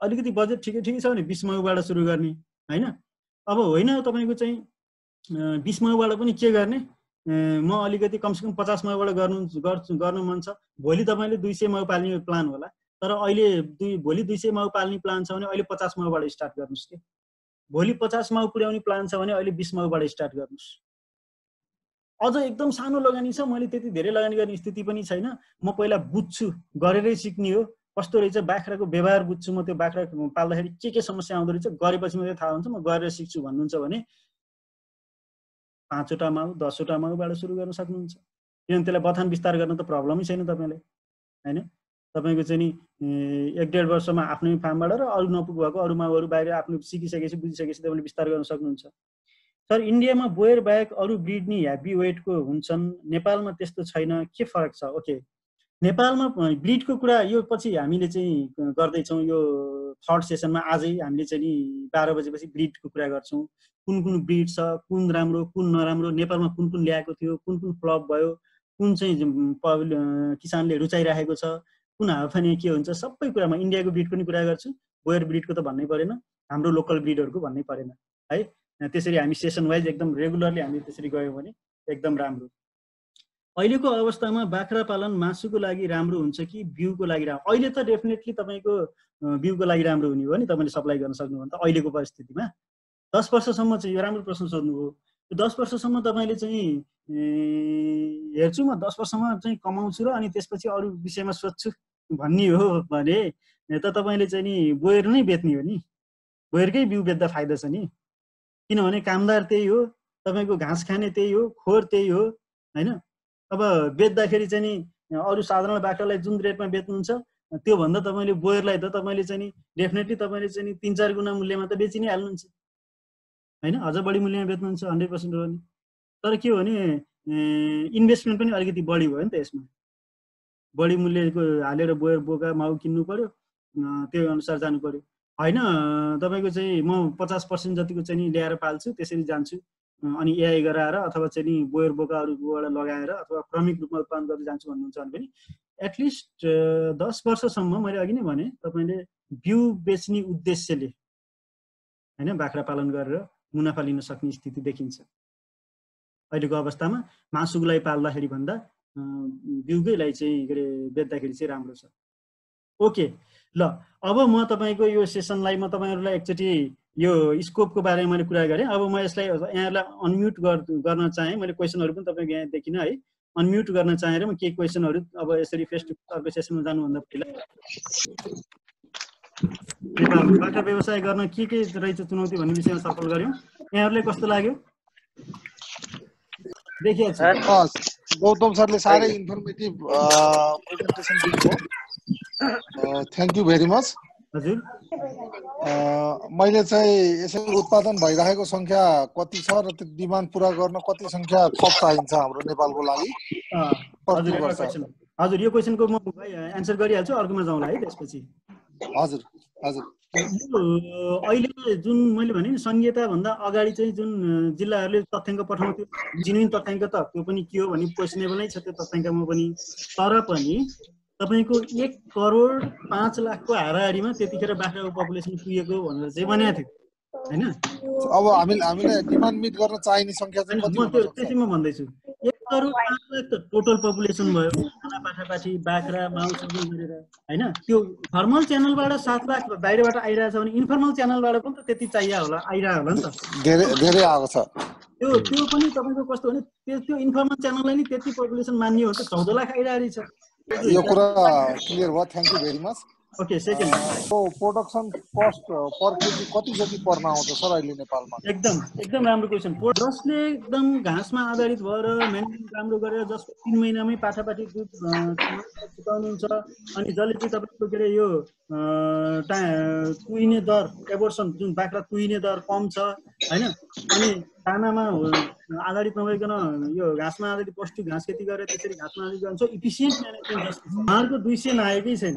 अलिकति बजेट ठिकै छ भने 20 माउबाट सुरु गर्ने होइन। अब होइन तपाईँको चाहिँ 20 माउबाट पनि के गर्ने, म अलिकति कमसेकम 50 माउबाट गर्नु मन छ। भोलि तपाईँले 200 माउ पाल्ने प्लान होला, तर अहिले भोलि 200 माउ पाल्ने प्लान छ भने अहिले 50 माउबाट स्टार्ट गर्नुहोस् के। भोलि 50 माउ पुर्याउने प्लान छ भने अहिले 20 माउबाट स्टार्ट गर्नुहोस्। अझ एकदम सानो लगानी छ, मैले त्यति धेरै लगानी गर्ने स्थिति पनि छैन, म पहिला बुझ्छु, गरेरै सिक्ने हो, कस्तो रहेछ बाख्राको व्यवहार बुझ्छु, म त्यो बाख्रा पाल्दाखेरि के समस्या आउँदो रहेछ गरेपछि मात्रै थाहा हुन्छ, म गरेर सिक्छु भन्नुहुन्छ भने 5 वटा माउ 10 वटा माउबाट सुरु गर्न सक्नुहुन्छ। किनभने त्यसलाई बथान विस्तार गर्न त प्रब्लमै छैन तपाईँलाई होइन। तपाईँको चाहिँ नि 1-1.5 वर्षमा आफ्नै फार्मबाट र अरू नपुग भएको अरू माउहरू बाहिर आफ्नो सिकिसकेपछि बुझिसकेपछि तपाईँले विस्तार गर्न सक्नुहुन्छ। सर इन्डियामा बोयर बाहेक अरू ब्रिड नि ह्याभी वेटको हुन्छन्, नेपालमा त्यस्तो छैन, के फरक छ? ओके, नेपालमा ब्रिडको कुरा यो पछि हामीले चाहिँ गर्दैछौँ। यो थर्ड सेसनमा आजै हामीले चाहिँ नि 12 बजेपछि ब्रिडको कुरा गर्छौँ। कुन ब्रिड छ, कुन राम्रो कुन नराम्रो, नेपालमा कुन ल्याएको थियो, कुन फ्लप भयो, कुन चाहिँ किसानले रुचाइराखेको छ, कुन हावाफानी के हुन्छ, सबै कुरामा इन्डियाको ब्रिडको नि कुरा गर्छु, बोयर ब्रिडको त भन्नै परेन, हाम्रो लोकल ब्रिडहरूको भन्नै परेन है। त्यसरी हामी सेसन वाइज एकदम रेगुलरली हामी त्यसरी गयौँ भने एकदम राम्रो। अहिलेको अवस्थामा बाख्रा पालन मासुको लागि राम्रो हुन्छ कि बिउको लागि राम्रो? अहिले त डेफिनेटली तपाईँको बिउको लागि राम्रो हुने हो नि, तपाईँले सप्लाई गर्न सक्नुभयो भने त अहिलेको परिस्थितिमा। 10 वर्षसम्म चाहिँ यो राम्रो प्रश्न सोध्नुभयो। 10 वर्षसम्म तपाईँले चाहिँ हेर्छु म 10 वर्षमा चाहिँ कमाउँछु र अनि त्यसपछि अरू विषयमा सोध्छु भन्ने हो भने त तपाईँले चाहिँ नि बोयर नै बेच्ने हो नि, बोयरकै बिउ बेच्दा फाइदा छ नि। किनभने कामदार त्यही हो, तपाईँको घाँस खाने त्यही हो, खोर त्यही हो होइन। अब बेच्दाखेरि चाहिँ नि अरू साधारण बाख्रालाई जुन रेटमा बेच्नुहुन्छ त्यो भन्दा तपाईले बोयरलाई त तपाईले चाहिँ नि डेफिनेटली तपाईले चाहिँ नि 3-4 गुणा मूल्यमा त बेचि नै हाल्नुहुन्छ हैन, अझ बढी मूल्यमा बेच्नुहुन्छ 100% हो भने। तर के हो भने इन्भेस्टमेन्ट पनि अलिकति बढी भयो नि त यसमा, बढी मूल्यको हालेर बोयर बोका माउ किन्नु पर्यो, त्यो अनुसार जानु पर्यो हैन। तपाईको चाहिँ म 50% जतिको चाहिँ नि ल्याएर पाल्छु, त्यसरी जान्छु, अनि एआई गराएर अथवा चाहिँ नि बोयर बोकाहरुबाट लगाएर अथवा क्रमिक रूपमा उत्पादन गर्दै जान्छु भन्नुहुन्छ भने पनि एटलिस्ट 10 वर्षसम्म मैले अघि नै भने तपाईले बिउ बेच्ने उद्देश्यले हैन बाख्रा पालन गरेर मुनाफा लिन सक्ने स्थिति देखिन्छ। अहिलेको अवस्थामा मासुलाई पाल्दाखेरि भन्दा बिउगैलाई चाहिँ के अरे बेच्दाखेरि चाहिँ राम्रो छ। ओके ल, अब म तपाईको यो सेसनलाई म तपाईहरुलाई एकचोटी यो स्कोपको बारेमा मैले कुरा गरेँ। अब म यसलाई यहाँहरुलाई अनम्युट गर्न चाहे, मैले क्वेशनहरु पनि तपाईको यहाँ देखिन है, अनम्युट गर्न चाहेर म के क्वेशनहरु अब यसरी फेस टु फेस अर्को सेसनमा जानु भन्दा पहिला नेपालको बाख्रा व्यवसाय गर्न के रहेछ चुनौती भन्ने विषयमा छलफल गर्यौं। यहाँहरुलाई कस्तो लाग्यो? देखिए छ गौतम सरले सारै इन्फर्मेटिभ प्रेजेन्टेसन दिनुभयो, थ्यांक यू भेरी मच। हजुर, मैले चाहिँ यसरी उत्पादन भइरहेको संख्या कति छ र त्यो डिमान्ड पूरा गर्न कति संख्या थप चाहिन्छ हाम्रो नेपालको लागि? हजुर यो क्वेशनको म एन्सर गरिहाल्छु, अर्कोमा जाउँला है त्यसपछि। हजुर हजुर, अहिले जुन मैले भने नि संहिता भन्दा अगाडि चाहिँ जुन जिल्लाहरूले तथ्याङ्क पठाउँथ्यो, जिनुइन तथ्याङ्क त त्यो पनि के हो भने क्वेशनेबल नै छ त्यो तथ्याङ्कमा पनि। तर पनि तपाईको 1,05,00,000 को हाराहारीमा त्यतिखेर बाख्राको पपुलेसन पुगेको भनेर चाहिँ भनेको थियो हैन। अब हामीले डिमान्ड मिट गर्न चाहिने संख्या चाहिँ कति हुन सक्छ? त्यसै म भन्दैछु 1,05,00,000 त टोटल पपुलेसन भयो, खाना पाठापाठी बाख्रा माउ सबै गरेर हैन। त्यो फर्मल च्यानलबाट 7 लाख बाहिरबाट आइरहेछ भने इन्फर्मल च्यानलबाट पनि त त्यति चाहिया होला, आइरहेको होला नि त, धेरै आएको छ। त्यो पनि तपाईको कस्तो भने त्यो इन्फर्मल च्यानललाई नि त्यति पपुलेसन मान्ने हो त 14 लाख आइरहेछ। यो कुरा क्लियर भयो, thank you very much. Okay, second production cost per KG कति जति पर्न आउँछ सर अहिले नेपालमा? एकदम राम्रो क्वेशन। जसले एकदम घाँसमा आधारित भएर मेन्टेन राम्रो गरेर जसको 3 महिनामै पाठापाठी दुध छुटाउनुहुन्छ, अनि जसले चाहिँ तपाईको के अरे यो तुइने दर एबोर्सन जुन बाख्रा तुइने दर कम छ हैन, अनि दानामा आधारित नभइकन यो घाँसमा आधारित पौष्टिक घाँस खेती गरेर त्यसरी घाँसमा आधारित गर्छ, इफिसिएन्ट म्यानेजमेन्ट जस्तो छ। उहाँहरुको 200 नआएकै छैन।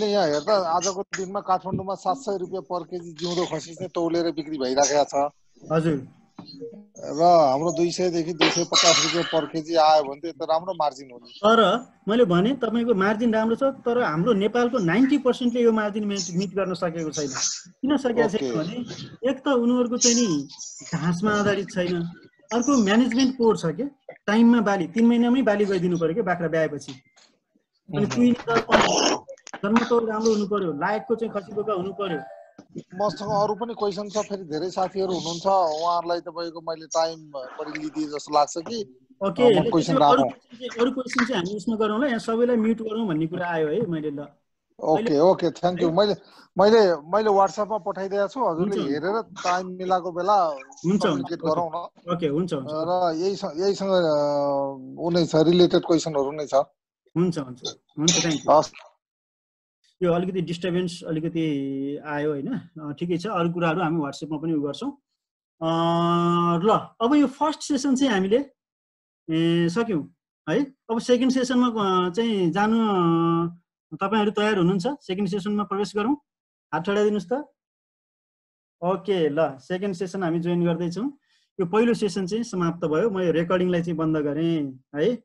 यहाँ हेर्दा आजको दिनमा काठमाडौँमा 700 रुपैयाँ पर केजी जिउँदो खसी चाहिँ तौलेर बिक्री भइराखेको छ। हजुर, र हाम्रो 200 देखि 250 रुपैयाँ पर केजी आयो भने त त्यो राम्रो मार्जिन हो नि। तर मैले भने तपाईको मार्जिन राम्रो छ, तर हाम्रो नेपालको 90% ले यो मार्जिन मिट गर्न सकेको छैन। किन सकेको छैन भने एक त उनीहरुको चाहिँ नि घाँसमा आधारित छैन, अर्को म्यानेजमेन्ट पोर छ के, टाइममा बाली 3 महिनामै बाली गइदिनु पर्यो के बाख्रा ब्याएपछि, अनि तुइने दर जन्मतौल राम्रो हुनु पर्यो, लायकको चाहिँ खसी बोका हुनु पर्यो। मसँग अरु पनि क्वेशन छ, फेरि धेरै साथीहरु हुनुहुन्छ, उहाँहरुलाई तपाईको मैले टाइम बढी लिदिए जस्तो लाग्छ कि ओके, अरु क्वेशन चाहिँ हामी यसमा गरौँला, यहाँ सबैलाई म्युट गरौँ भन्ने कुरा आयो है मैले। ल ओके, थ्यांक यू। मैले व्हाट्सएपमा पठाइदिएको छु, हजुरले हेरेर टाइम मिलाको बेला कम्युनिकेट गरौँ न। ओके, हुन्छ र यहीसँग उनै छ, रिलेटेड क्वेशनहरु नै छ। हुन्छ, थ्यांक यू। यो अलिकति डिस्टर्बेन्स अलिकति आयो हैन, ठिकै छ। अरु कुराहरु हामी व्हाट्सएपमा पनि गर्छौं। ल अब यो फर्स्ट सेसन चाहिँ हामीले सक्यौं है। अब सेकेन्ड सेसनमा चाहिँ जानु तपाईहरु तयार हुनुहुन्छ? सेकेन्ड सेसनमा प्रवेश गरौँ, हात ठडाइदिनुस् त। ओके, ल सेकेन्ड सेसन हामी जोइन गर्दै छौं। यो पहिलो सेसन चाहिँ समाप्त भयो, म यो रेकर्डिङलाई चाहिँ बन्द गरे है।